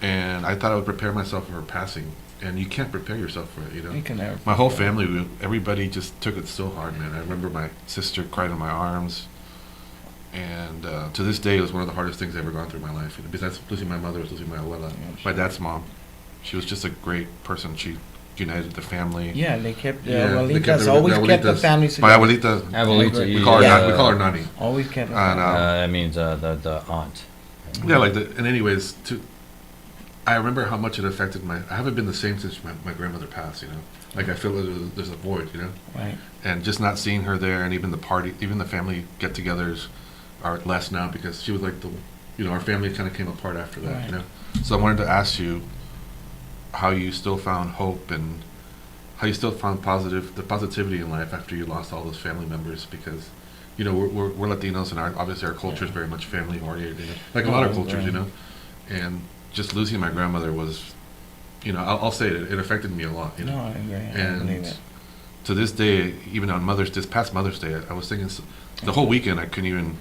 And I thought I would prepare myself for her passing. And you can't prepare yourself for it, You can never. My whole family, everybody just took it so hard, man. I remember my sister cried in my arms. And to this day, it was one of the hardest things I've ever gone through in my life. Besides losing my mother, was losing my abuela, my dad's mom. she was just a great person. She united the family. Yeah, they kept the Yeah, they kept abuelitas the always kept the abuelitas. families My together. abuelita, we call her Nani. Always kept the And, That means the aunt. yeah, and anyways, I remember how much it affected I haven't been the same since my grandmother passed, you know. Like, I feel like there's a void, you know. Right. And just not seeing her there, and even the family get-togethers are less now because she was like our family kind of came apart after that, Right. you know. So I wanted to ask you how you still found hope and how you still found the positivity in life after you lost all those family members, because you know we're Latinos and obviously our culture is very much family oriented, you know? Like a lot of cultures, you know. And just losing my grandmother was, you know, I'll say it affected me a lot, you know. No, I agree. I believe And it. to this day, even on this past Mother's Day, I was thinking the whole weekend I couldn't even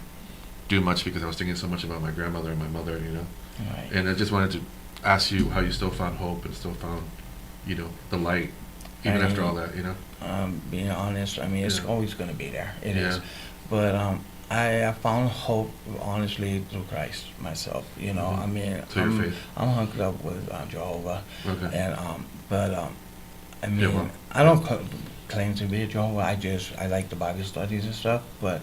do much because I was thinking so much about my grandmother and my mother, you know. Right. And I just wanted to ask you how you still found hope and still found, you know, the light even after all that, you know. Being honest, I mean, it's Yeah. always going to be there. It is. Yeah. But I found hope, honestly, through Christ myself. You know, Mhm. I mean, Through your faith. I'm hooked up with Jehovah. Okay. And I mean, Yeah, well. I don't claim to be a Jehovah. I like the Bible studies and stuff. But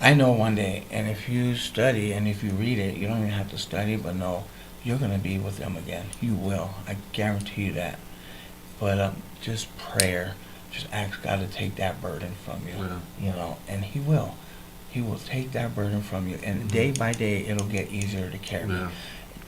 I know one day, and if you study and if you read it, you don't even have to study, but no, you're gonna be with them again. You will. I guarantee you that. But just prayer, just ask God to take that burden from you. Yeah. You know, and He will. He will take that burden from you, and Mhm. day by day, it'll get easier to carry. Yeah.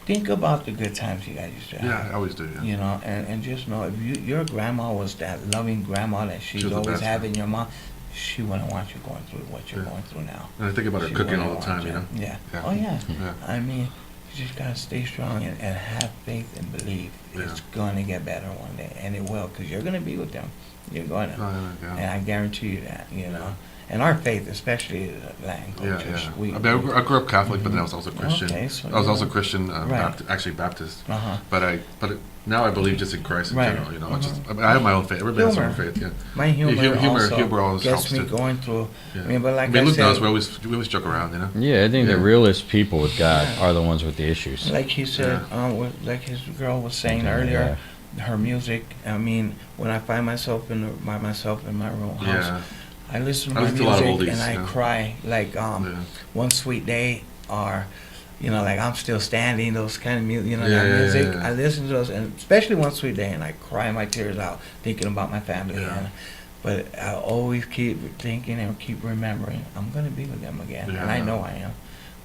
Think about the good times you guys used to have. Yeah, I always do. Yeah. You know, and just know if your grandma was that loving grandma that she's She was the always best, having your mom, she wouldn't want you going through what you're Yeah. going through now. And I think about her She cooking wouldn't all the want time, you know. Yeah. Yeah. Oh yeah. Yeah. I mean, you just gotta stay strong and have faith and believe Yeah. it's gonna get better one day, and it will, because you're gonna be with them. You're going to, Oh, yeah. and I guarantee you that. You know, and our faith, especially the Latin Yeah, cultures. yeah. I grew up Catholic, but then I was also Christian. Okay, so I was you also know. Christian, Right. actually Baptist. Uh-huh. But now I believe just in Christ in Right. general. You know, Mhm. I mean, I have my own faith. Everybody has their own Humor. faith. Yeah. My humor, Humor always gets helps me too. going through. Yeah. I mean, but like I mean, I Luke said, knows we always joke around. You know. Yeah, I think the Yeah. realest people with God Yeah. are the ones with the issues. like he said, like his girl was saying Yeah. earlier, her music. I mean, when I find myself by myself in my room house, Yeah. I listen to I my listen to a lot of music oldies, and I yeah. cry. Like Yeah. One Sweet Day, or you know, like I'm Still Standing. Those kind of music, Yeah, that yeah, music. yeah. I listen to those, and especially One Sweet Day, and I cry my tears out thinking about my family. Yeah. But I always keep thinking and keep remembering I'm gonna be with them again, Yeah. and I know I am.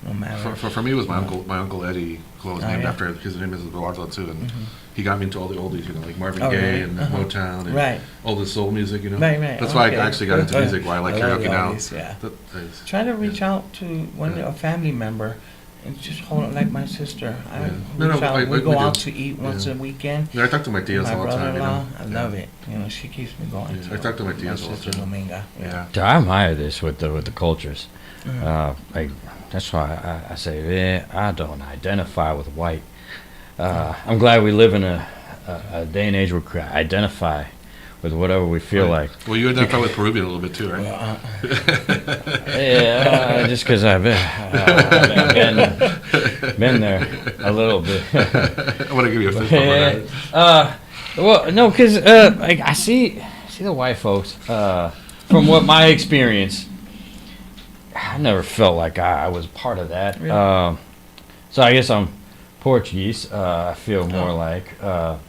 No matter. For me, it was Yeah. my uncle Eddie, who I was Oh, named yeah. after. His name is Eduardo too, and Mhm. he got me into all the oldies, you know, like Marvin Oh, Gaye really? and Uh-huh. Motown and Right. all the soul music, you know. Right, right. That's why Okay. I actually got into music. Why I like love karaoke the now. oldies, yeah. Is- Try to reach yeah. out to Yeah. a family member and just hold it, like my sister. I Yeah. reach No, out. We go do. out to eat once Yeah. a weekend. Yeah, I talk to my tias My all the time. You brother-in-law, know. I Yeah. love it. You know, she keeps me going. Yeah, too. I talk to my tias all the sister time. Dominga. Yeah. I admire this with the cultures. Mhm. Like that's why I say, man, I don't identify with white. I'm glad we live in a day and age where we identify with whatever we feel Right. like. Well, you identify with Peruvian a little bit too, right? Well, Yeah, just because I've been there a little bit. I want to give you a fist bump on that. Well, no, because like I see the white folks. From what my experience, I never felt like I was part of that. Really? So I guess I'm Portuguese. I feel more Oh. like, but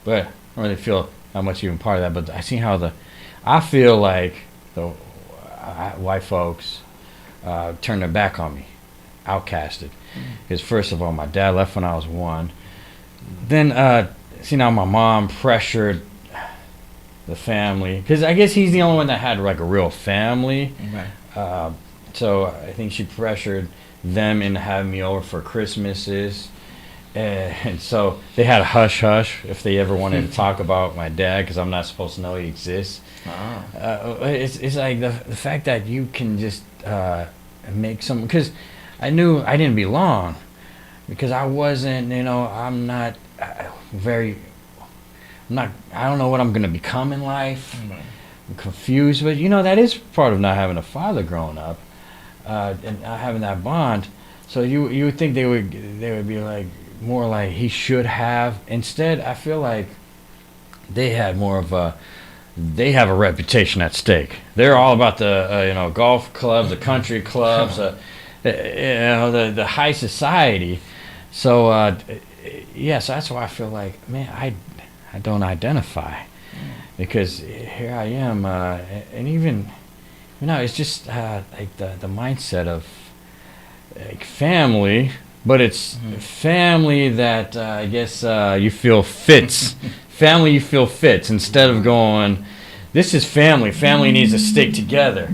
I don't really feel how much even part of that. But I see how I feel like the white folks turned their back on me, outcasted. Because first of all, my dad left when I was 1. Then see now my mom pressured the family because I guess he's the only one that had like a real family. right. So I think she pressured them into having me over for Christmases. And so they had a hush hush if they ever wanted to talk about my dad because I'm not supposed to know he exists. Oh. It's like the fact that you can just make some, because I knew I didn't belong because I wasn't, I'm not I don't know what I'm going to become in life. Right. I'm confused, but that is part of not having a father growing up and not having that bond. So you would think they would be like more like he should have. Instead, I feel like they had more of a. They have a reputation at stake. They're all about the golf clubs, the country clubs, the high society. So so that's why I feel like, man, I don't identify, because here I am, and even it's just like the mindset of like family, but it's family that I guess you feel fits. Family you feel fits, instead of going, this is family. Family needs to stick together.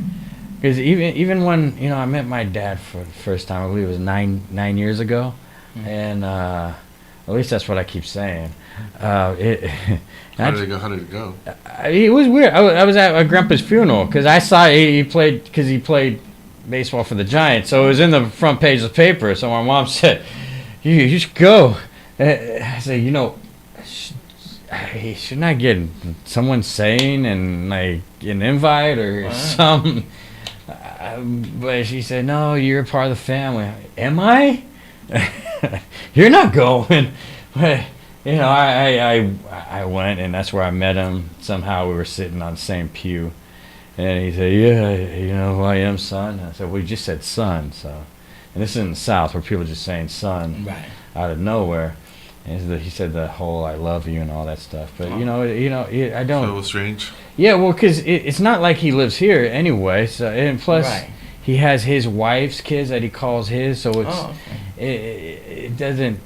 Because even when I met my dad for the first time, I believe it was nine years ago, and at least that's what I keep saying. How did it go? It was weird. I was at my grandpa's funeral because I saw he played baseball for the Giants, so it was in the front page of the paper. So my mom said, "You should go." I said, shouldn't I get someone saying and like an invite or something? But she said, "No, you're a part of the family." Am I? You're not going. But, I went, and that's where I met him. Somehow we were sitting on the same pew, and he said, "Yeah, you know who I am, son?" I said, "Well, you just said son, so." And this is in the South where people are just saying son out of nowhere. And he said the whole "I love you" and all that stuff, but I don't. So it was strange. Yeah, well, because it's not like he lives here anyway. So, and plus, he has his wife's kids that he calls his. So it doesn't.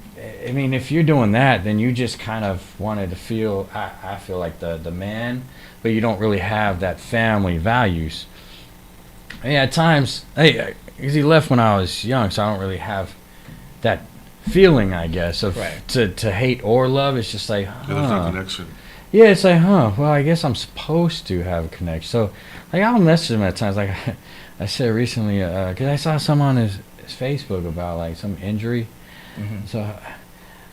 I mean, if you're doing that, then you just kind of wanted to feel. I feel like the man, but you don't really have that family values. And at times, because he left when I was young, so I don't really have that feeling, I guess, of to hate or love. It's just like, there's no connection. Yeah, it's like, well, I guess I'm supposed to have a connection. So, like, I'll message him at times. Like I said recently, because I saw some on his Facebook about like some injury. So,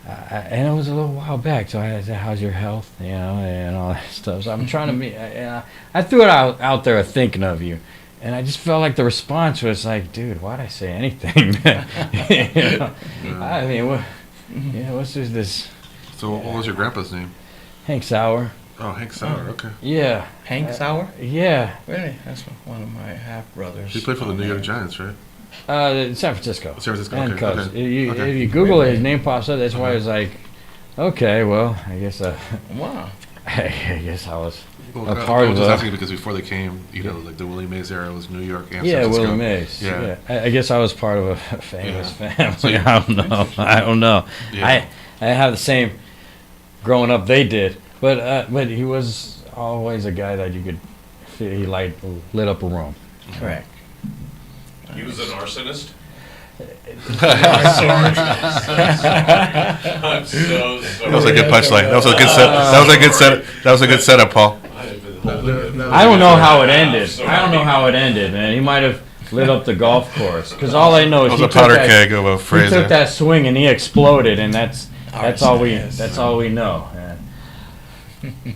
and it was a little while back. So I said, "How's your health?" And all that stuff. So I'm trying to meet. I threw it out there, thinking of you. And I just felt like the response was like, "Dude, why'd I say anything?" I mean, what's this? So what was your grandpa's name? Hank Sauer. Oh, Hank Sauer. Okay. Yeah. Hank Sauer? Yeah. Really? That's one of my half brothers. He played for the New York Giants, right? San Francisco. San Francisco. And Okay. Cubs. Okay. If you Google it, his name pops up. That's why I was like, okay, well, I guess. Wow. I guess I was. Well, I was just asking because before they came, like the Willie Mays era was New York and San Francisco. Willie Mays. Yeah. I guess I was part of a famous family. So I don't know. Yeah. I have the same growing up they did, but he was always a guy that you could feel he lit up a room. Correct. He was an arsonist? I'm so sorry. That was a good punchline. That was a good set. That was a good setup, Paul. I don't know how it ended. I don't know how it ended, man. He might have lit up the golf course, because all I know is It was a powder keg of a he Fraser. took that swing and he exploded, and that's all we know. Man.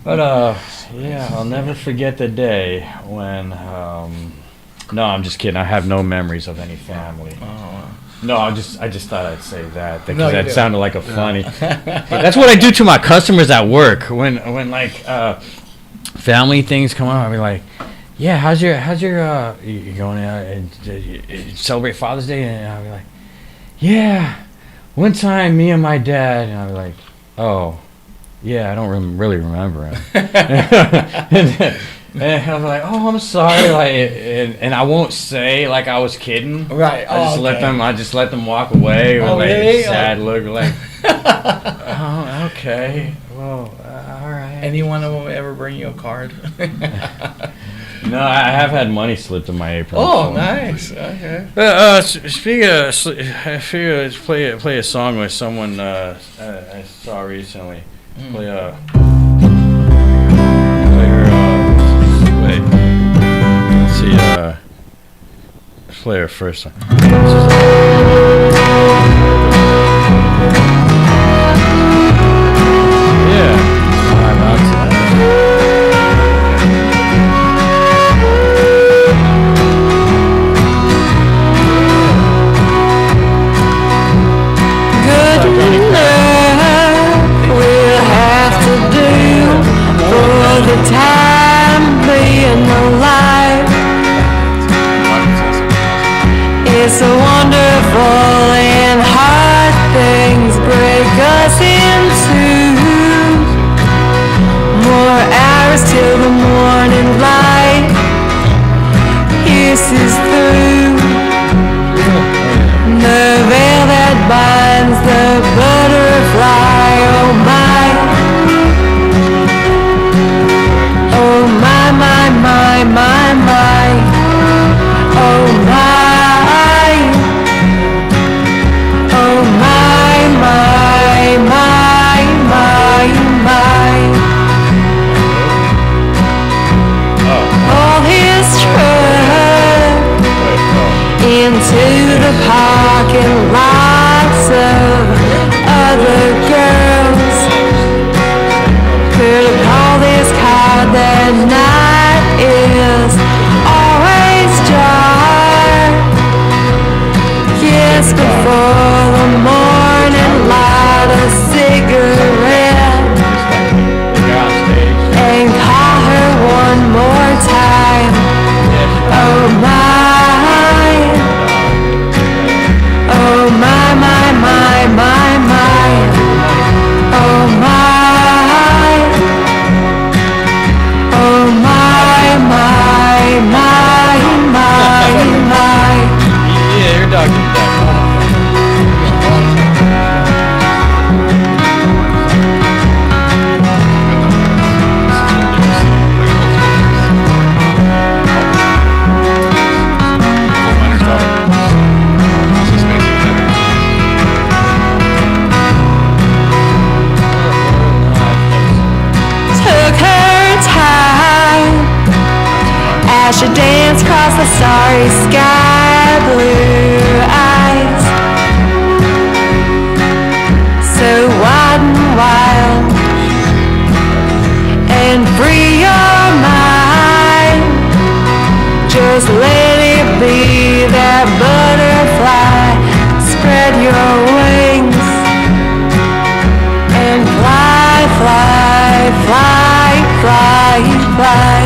But I'll never forget the day when. No, I'm just kidding. I have no memories of any family. No, I just thought I'd say that because that sounded like a funny. That's what I do to my customers at work when like family things come up. I'll be like, "Yeah, how's your you going out and you celebrate Father's Day?" And I'll be like, "Yeah, one time me and my dad," and I'll be like, "Oh, yeah, I don't really remember him." And I'm like, "Oh, I'm sorry," like, and I won't say like I was kidding. Right. I just let them walk away with sad look, like, "Oh, okay, well, all right." Any one of them ever bring you a card? No, I have had money slipped in my apron. Oh, before. nice. Okay. Speaking of, I figured let's play a song with someone I saw recently. Play her. Wait. Let's see. Let's play her first song. Good The night is always dark. Yes, before the morning light, a cigarette, and call her one more time. Oh my, oh my, my, my, my, my. Oh my, oh my, my, my, my, my. Yeah, your dog is back. Took her time as she danced across the starry sky, blue eyes so wide and wild, and free your mind. Just let it be that butterfly. Spread your wings and fly, fly, fly, fly, fly.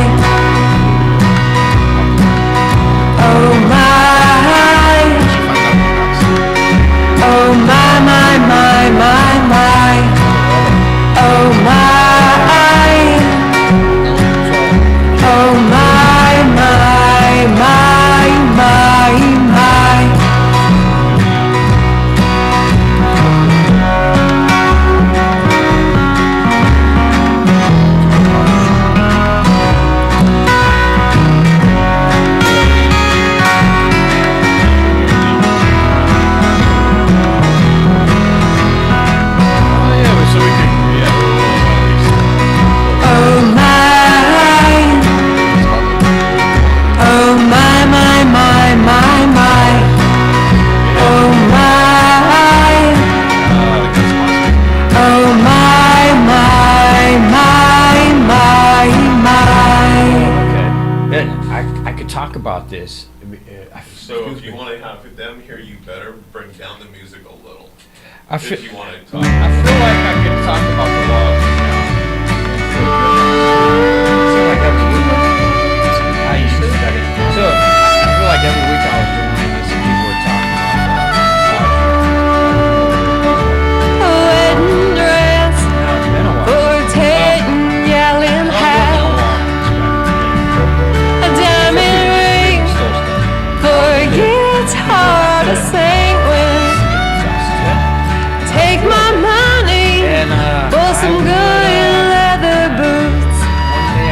Oh my, oh my, my, my, my, my. Oh my, oh my, my, my, my, my. Oh my, oh my, my, my, my, my. Oh my, oh my, my, my, my, my. Okay. I could talk about this. So if you want to have them here, you better bring down the music a little. I feel, If you want to I talk. feel like I could talk about the law now. So like every week, I used to study. So I feel like every week I was doing this and people were talking about Wedding dress, now it's been a while. rotating, yelling hat, a diamond ring. For you it's hard to sing with. Take my money And for some good leather boots,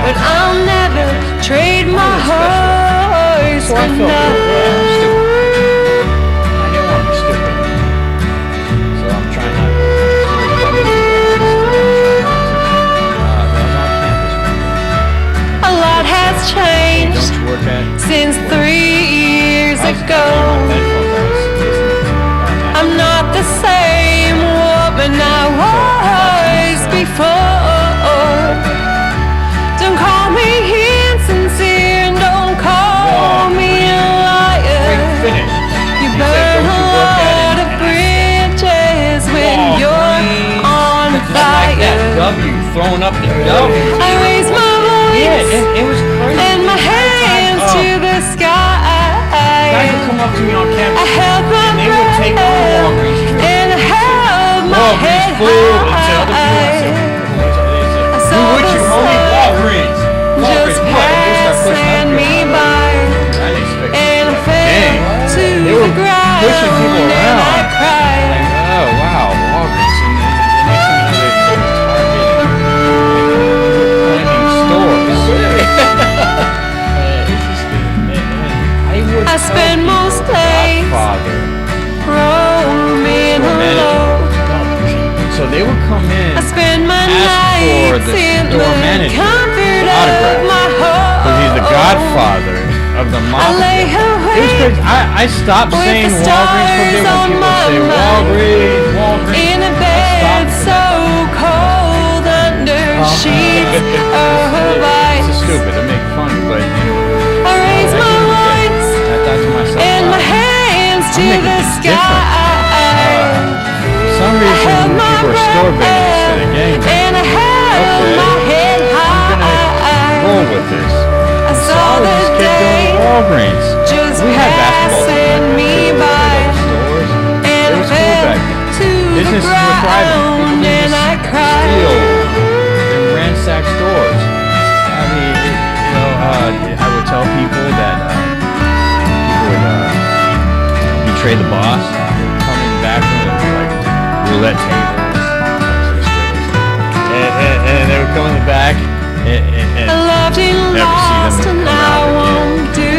but I'll never trade my horse for nothing. I didn't want to be stupid. So I'm trying not A lot has changed Don't you work at since 3 years ago. I'm not the same woman I was before. Don't call me insincere and don't call me a liar. Finish. You He said, burn "Don't a you work at lot it?" of bridges when Oh, you're please. on Like that fire. W, throwing up the W. I raise my Yeah, voice it was crazy. and my hands Oh. to the sky. Guys would come up to me on campus. I held my and they would take me to breath Walgreens trip. and I held my Walgreens head food and to other people. I high. said, I "Who saw with the you, homie? sun Walgreens. just Walgreens, what?" And they start pushing passing up me people. by, I didn't expect and I that. fell Dang. to They the were ground pushing people and I around. cried. Like, oh wow, Walgreens. And then the next thing you know, they Target and pointing stores. I spend most days Godfather. roaming alone. So they would come in I spend my ask for nights the in store the manager comfort for autograph. of my home. because he's the godfather of the I mafia. lay It was awake crazy. I stopped with saying the Walgreens for a bit stars when people on say my Walgreens, Walgreens. in a I bed stopped so cold under sheets of store business instead of gang banging. and I held my head I'm gonna roll high. with this. I So saw I was the this kid going day to Walgreens. just We had basketball passing me by, stores. and It I was cool fell back then. to the Businesses were thriving. People ground, didn't and I just cried. steal and ransack stores. I mean, I would tell people that people would betray the boss, come in the back room and like roulette tables, and they would come in the back and I loved and never see lost, them and come I out again. won't do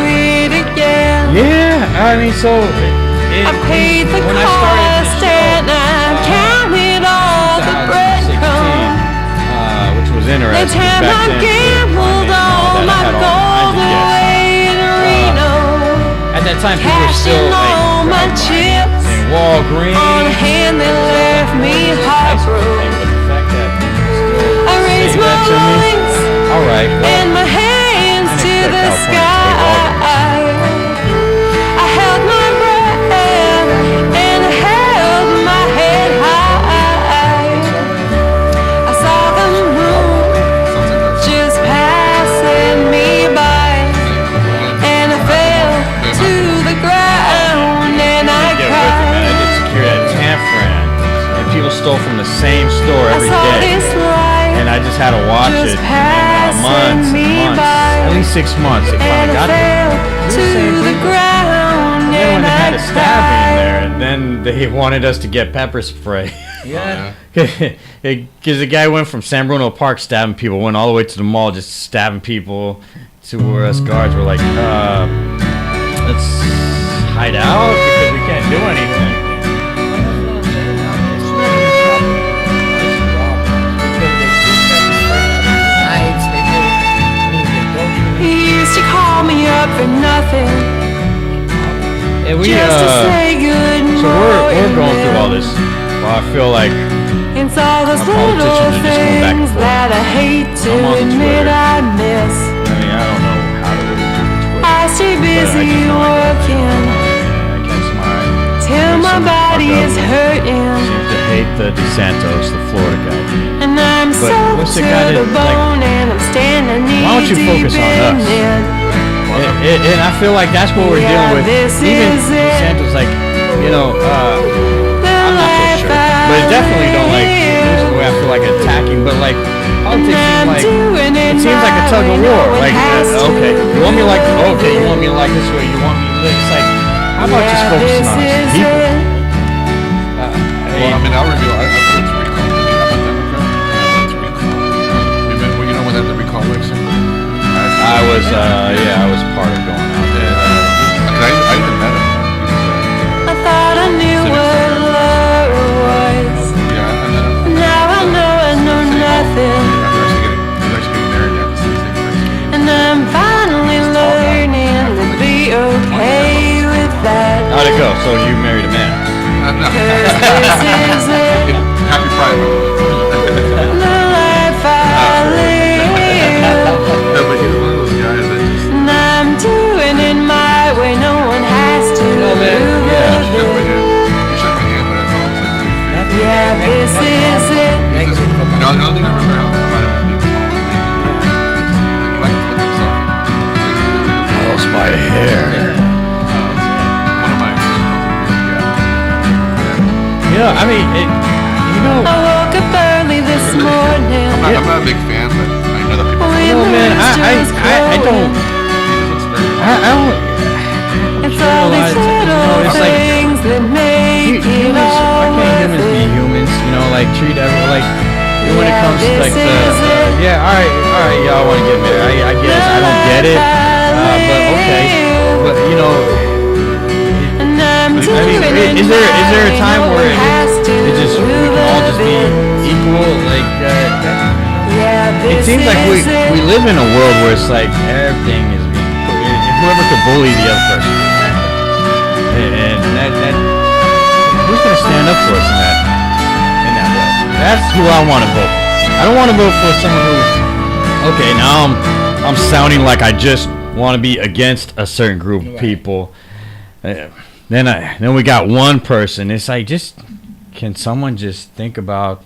it again. Yeah, I mean, so I paid the when I cost, started this and I counted all the 2016, breadcrumbs. which was The interesting. time Back I then, gambled all my gold away in Reno, at that time, people were cashing still all my like chips in Walgreens. on a hand that left me heartbroken. But the fact that people still I raised say my that to me, voice all right, well, and my hands I to didn't the expect sky. California to I held my breath and I held my head high. I saw the moon just passing me by, and I fell to the ground and I get with it, man. I cried. did security at Tanfran, and people stole from the same store I every saw day. this light And I just had to watch just it in passing months, me by, at least 6 months. It and finally I got there. fell to the ground And then when and they had I a stabbing cried. there, and then they wanted us to get pepper spray. Yeah. Because the guy went from San Bruno Park stabbing people, went all the way to the mall just stabbing people, to where us guards were like, let's hide out because we can't do anything. He used to call me up for nothing, And we, just to say good so we're going through all morning. this. Well, I feel like It's all those Our little politicians are just going back and things forth. that I hate to I'm on admit Twitter. I miss. I mean, I don't know how to really do Twitter. I stay busy just know I working I catch my till my some body fuck is up hurting, seems to hate the DeSantos, the Florida guy. and I'm But soaked what's to the guy the that, like, bone, and I'm standing knee why don't you deep focus on in us? it. And I feel like that's what we're Yeah, dealing with. this Even is it. DeSantos, like, you know, The I'm not so life sure. But it definitely don't like, live. there's a way I feel like attacking, but like, politics I'm seem like, doing it seems like a my tug of way, war. no one Like, has to okay, you want me like, okay, you want me like this way, you want me, it's like, how about just Yeah, focusing this on us is people? it. Well, I mean, I'll review. I voted to recall. I mean, I'm a Democrat. I voted to recall. Remember, you know when they had the recall election? I was part of going out there. I even met him. I thought I knew what love was. Yeah, I met him. Now I know nothing, He's actually getting married after 6 and I'm finally learning to be okay with that. How'd it go? So you married a man? 'Cause this is it, Happy Pride, by the way. the life I live, No, but he's one of those guys that just. and I'm doing it my way. No one has to Oh, man. live Yeah. with He shook my it. hand. He shook my hand, but I thought it was like 3 feet. Yeah, this is it. He just, the only thing I remember how about him being tall and he liked to look himself. I lost my hair. One of my Yeah, I mean, I woke up early this morning. I'm not a big fan, but I know that people. When no, the man, rooster's I don't, crowing. I don't. It's all these little it's like, things that make it Humans, why all can't worth humans be it. humans? You know, like treat everyone like. When it Yeah, comes to this like is it. yeah, all right, y'all want to get married. I guess I don't get it, but okay, but you know, And I'm I doing mean, it is there a my time way, no where one has to it just we can all just be live it. equal? Like Yeah, it this seems like is it. we live in a world where it's like everything is being whoever could bully the other person, and that who's gonna stand up for us in that way? That's who I want to vote for. I don't want to vote for someone who, okay, now I'm sounding like I just want to be against a certain group of people. Then we got one person. It's like just can someone just think about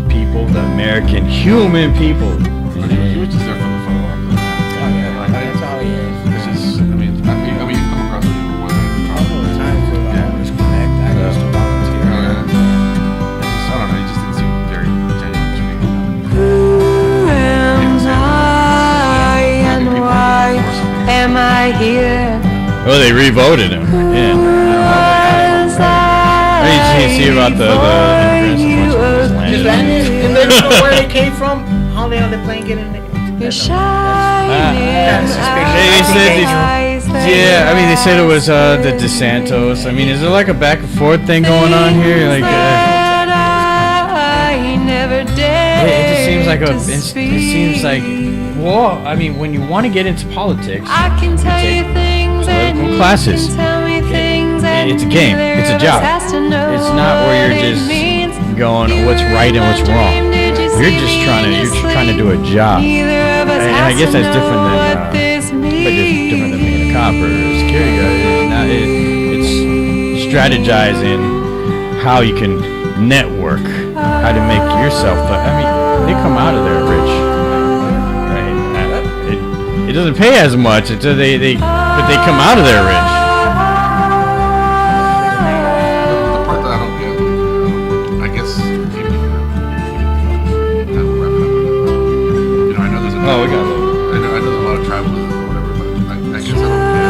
people, the American human people? He was just there for the photo op. That's all he is. It's just, I mean, you come across people more than A couple of times with Homeless Connect, I used to volunteer. I don't know, he just didn't seem very genuine to me. Who am I and why am I here? Oh, they revoted him. Yeah. Was I didn't see about the immigrants and bunch of Just landed. vanished, and they don't know where they came from. How they on the plane getting there? You're shining They said yeah, I mean, they said it was the DeSantos. I mean, is there like a back and forth thing going on here? Like, I never dared it just seems like to it seems like, well, I mean, when you want to get into politics, I can tell you take things and political you classes. can tell me things and It's a game. It's a neither job. of us has to know It's not where what you're it just means. going what's right and what's wrong. You're just trying to do a job. Neither of us And I has guess to that's different know than, what this but it's means. different than being a cop or a security guard. It's strategizing how you can network, how to make yourself. I mean, they come out of there rich, right? It doesn't pay as much. But they come out of there rich. The part that I don't get, I guess, maybe kind of wrap it up. You know, I know there's a Oh, we got a little. I know there's a lot of tribalism or whatever, but I guess I don't get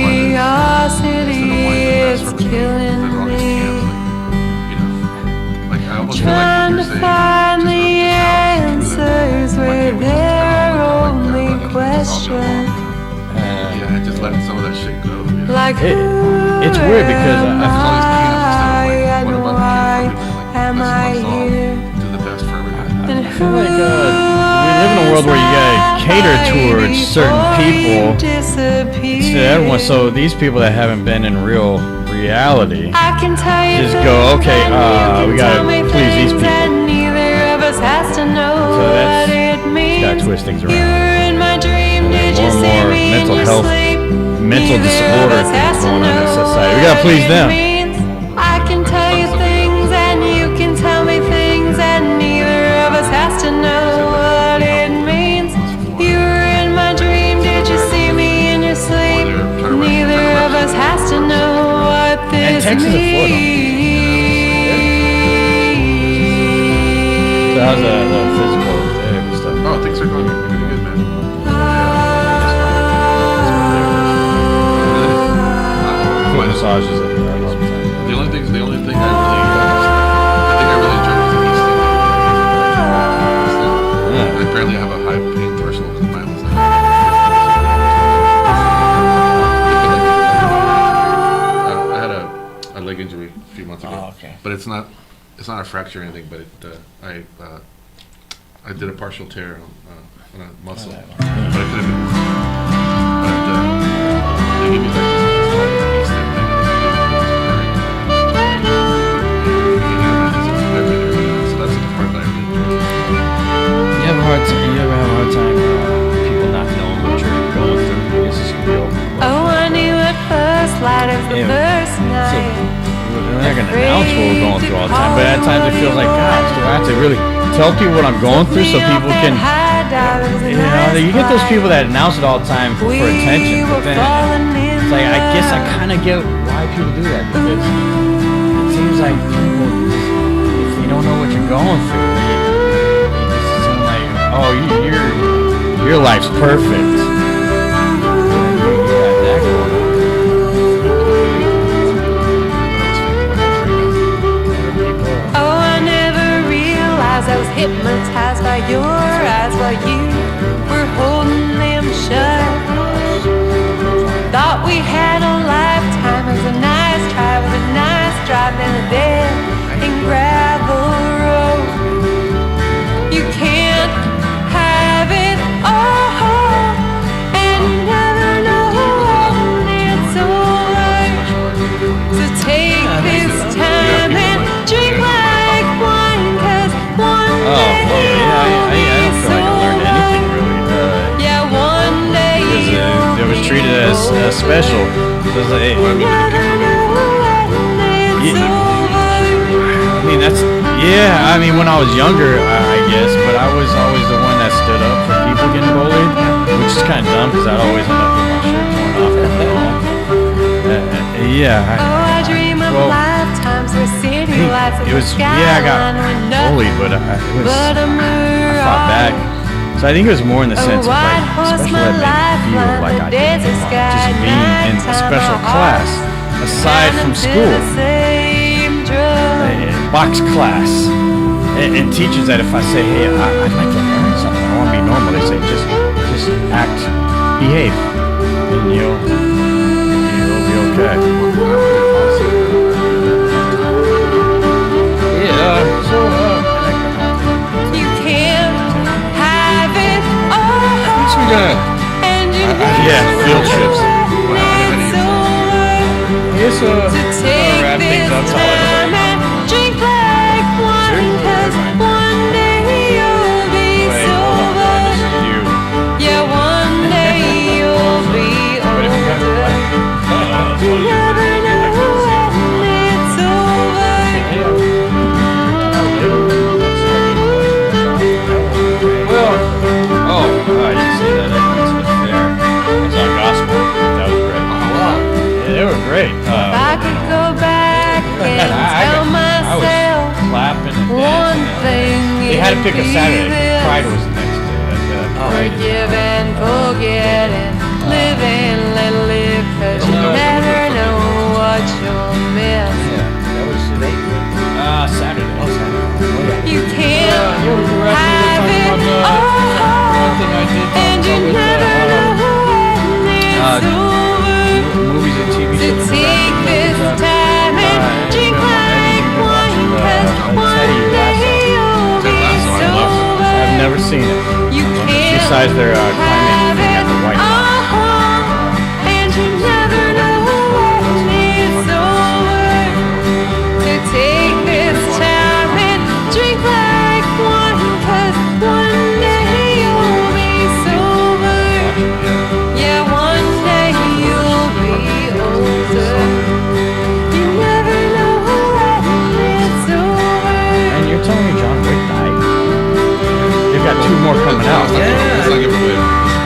Curiosity is there's killing all these me. camps, you know, like I almost feel like Trying what to you're saying. find the just answers where they're only questions. Yeah, just let some of that shit go. You know? Like It's weird because who I am There's all these camps instead of like, and what about why the camp for people? Like, am this I one's all here? do the best for everybody. And I feel like we live in a world where you gotta cater towards certain people instead of everyone. So these people that haven't been in real reality I can tell you just go, okay, we gotta please these people. Neither of us has to know So that's- what it means. gotta twist things You around. were in my dream, And did you more and see more me mental in your health, sleep? mental Neither disorder of us has things to going on in know society. We what gotta please it them. means. I can tell you things and you can tell me things and neither of us has to know what it means. You were in my dream, did you see me in your sleep? Neither of us has to know what And this Texas is Florida. means. So how's the physical therapy stuff? Oh, things are going pretty good, man. Foot massages. I love them. The only thing I really enjoyed was the East End. Yeah. Apparently, I have a high pain threshold because mine was like. I had a leg injury a few months ago. Oh, okay. But it's not a fracture or anything. But I did a partial tear on a muscle. But it could have been worse. But they gave me like this called East End. So that's the part that I really enjoy. You ever have a hard time people not knowing what you're going through? This is real. Oh, I knew at first light of the Yeah. first night. We're not gonna announce what we're going through all the time, but at times it feels like, gosh, do I have to really tell people what I'm going through so people can, you get those people that announce it all the time for attention, but then it's like, I guess I kind of get why people do that, because it seems like people, if you don't know what you're going through, it just seems like, oh, your life's perfect. You got that going on. Oh, I never realized I was hypnotized by your eyes while you were holding them shut. Thought we had a lifetime. It was a nice try, it was a nice drive, then a dead and gravel road. You can't have it all and never know when it's alright. So take this time and drink like wine, 'cause one Oh, well, day yeah, I don't feel like I learned anything really. yeah, one day Because it was treated as special. So it was like, never know when it's Yeah. over. Yeah, I mean, when I was younger, I guess, but I was always the one that stood up for people getting bullied, which is kind of dumb because I'd always end up with my shirt torn off coming home. Yeah. Oh, I dream of well, lifetimes with city lights in it the was, sky. yeah, I got bullied, but I fought back. So I think it was more in the sense of like special ed made me feel like I didn't belong. Just being in a special class, aside from school, box class, and teachers that if I say, hey, I'd like to learn something, I want to be normal, they say just act, behave, and you'll be okay. Yeah. So You can't have it all. And you yeah, field trips. it's over. Yes, To take wrap things up this so time and drink like wine, 'cause one day you'll be Wait, hold on, sober. man, this is you. Yeah, one day you'll be But if you got older. You never know when it's over. Well, I didn't see that. I went to the fair. I saw gospel. That was great. Yeah, they were great. If I could go back and tell I was myself clapping and one dancing. thing, They had to pick a it'd be Saturday. this. Pride was the next day. Forgive and forget and live and let live, 'cause you never know what you'll miss. That was today. Saturday. You can't have it One all, thing I did and you never know when it's over. movies and TV To shows. take this time and drink like wine, 'cause one day you'll be sober. I've never seen it. You can't Besides their climbing thing at the White House. and you never know when it's over. To take this time and drink like wine, 'cause one day you'll be sober. Yeah, one day you'll be older. You never know when it's over. And you're telling me John Wick died? They've got two more coming out.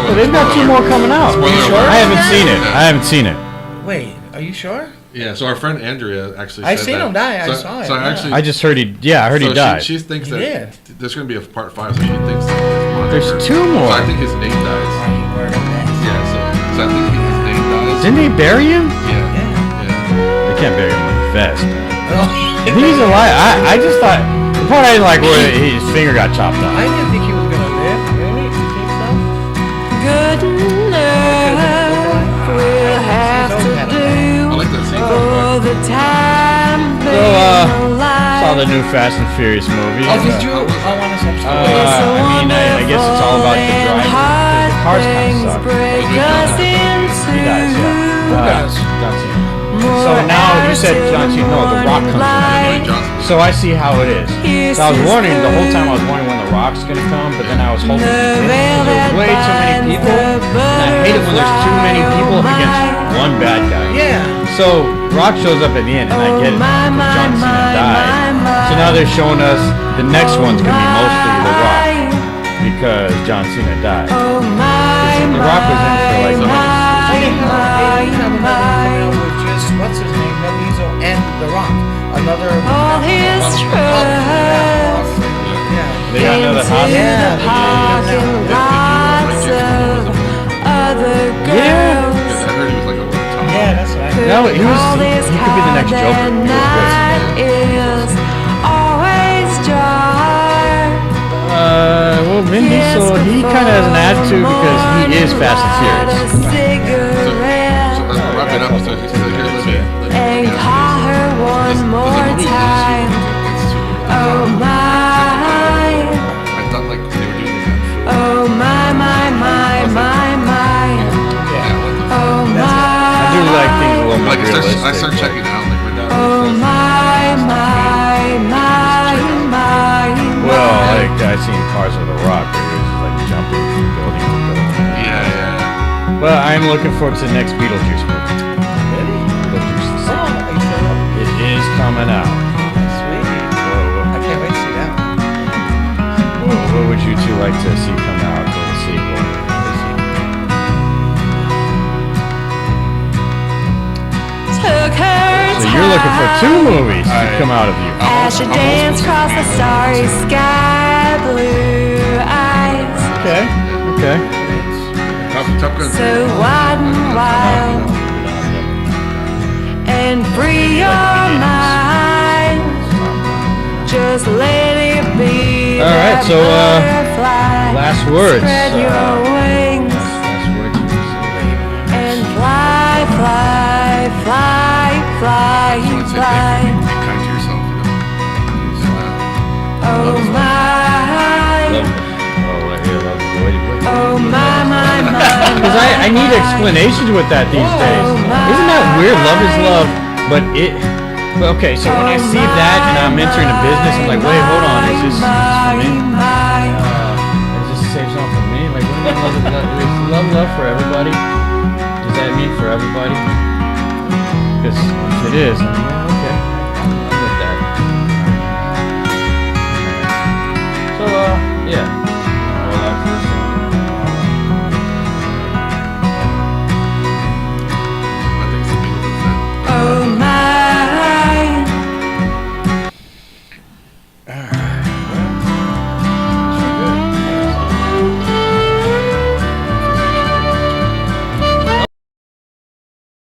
Well, they've got two more coming out. Spoiler alert. I haven't seen it. I haven't seen it. Wait, are you sure? Yeah, so our friend Andrea actually I said seen that. him die, I So, saw it, So yeah. actually, I just heard he. Yeah, I heard he so died. She thinks He that did. there's going to be a part 5, so she thinks that his monitor. There's two more. So I think his name dies. Yeah, so I think his name dies. Didn't they bury him? Yeah. Yeah. They can't bury him with a vest. Oh, He's alive. I just thought the part I didn't like where his finger got chopped I off. didn't think he was gonna live. Really? You think so? Good enough, we'll have to I do like that scene. for the time So, being saw the alive. new Fast and Furious movie. Oh, did and, you? I want to subscribe. I mean, I guess it's all about the driving because the cars kind of suck. Break us He dies, yeah. Who does? John Cena. So now you said John Cena. No, The Rock comes in. Dwayne Johnson. So I see how it is. So I was wondering the whole time. I was wondering when The Rock's gonna come, but then I was hoping he didn't, because there's way too many people, and I hate it when there's too many people against one bad guy. Yeah. So Rock shows up at the end, and I get it because John Cena died. So now they're showing us the next one's gonna be mostly The Rock because John Cena died. Oh The Rock was in for like With just what's his name, Melizzo and The Rock. Another. all his trust. they got another into hospital. the parking lots of other Yeah. girls. Because I heard he was like over the top. Yeah, that's right. No, he could be the next Joker. He was good. Is always jar. Well, Vin Diesel, he kind of has an attitude because he is Fast and Furious. So let's wrap it up. So here, And call her one more time. Oh my, I thought like they were doing this. oh my, oh I do my. like things a little more Like realistic. I start checking out like we're done. Oh my. Well, like I've seen parts of The Rock where he was like jumping from building to building. Yeah. But I'm looking forward to the next Beetlejuice movie. Really? Beetlejuice. Oh, are you sure? It is coming out. Sweet. Whoa. I can't wait what would you two like to see come out for the sequel? Took her So you're looking for two movies to come out of you. as she danced across the starry sky, blue eyes Okay. Okay. Top Gun. so wide and wild, and free your mind. Just let it be. All right, that so, butterfly. last words. Spread your wings That's what you say. and fly, fly, fly, fly, fly. Be kind to yourself. Oh my, Oh, I hear love. oh my, my. Because I need explanations with that these days. Isn't that weird? Love is love, but it. But okay, so when I see that and I'm entering a business, I'm like, wait, hold on, is this for me? Is this the same song for me? Like, what do you mean love is love? Is love for everybody? Does that mean for everybody? Because if it is, then yeah.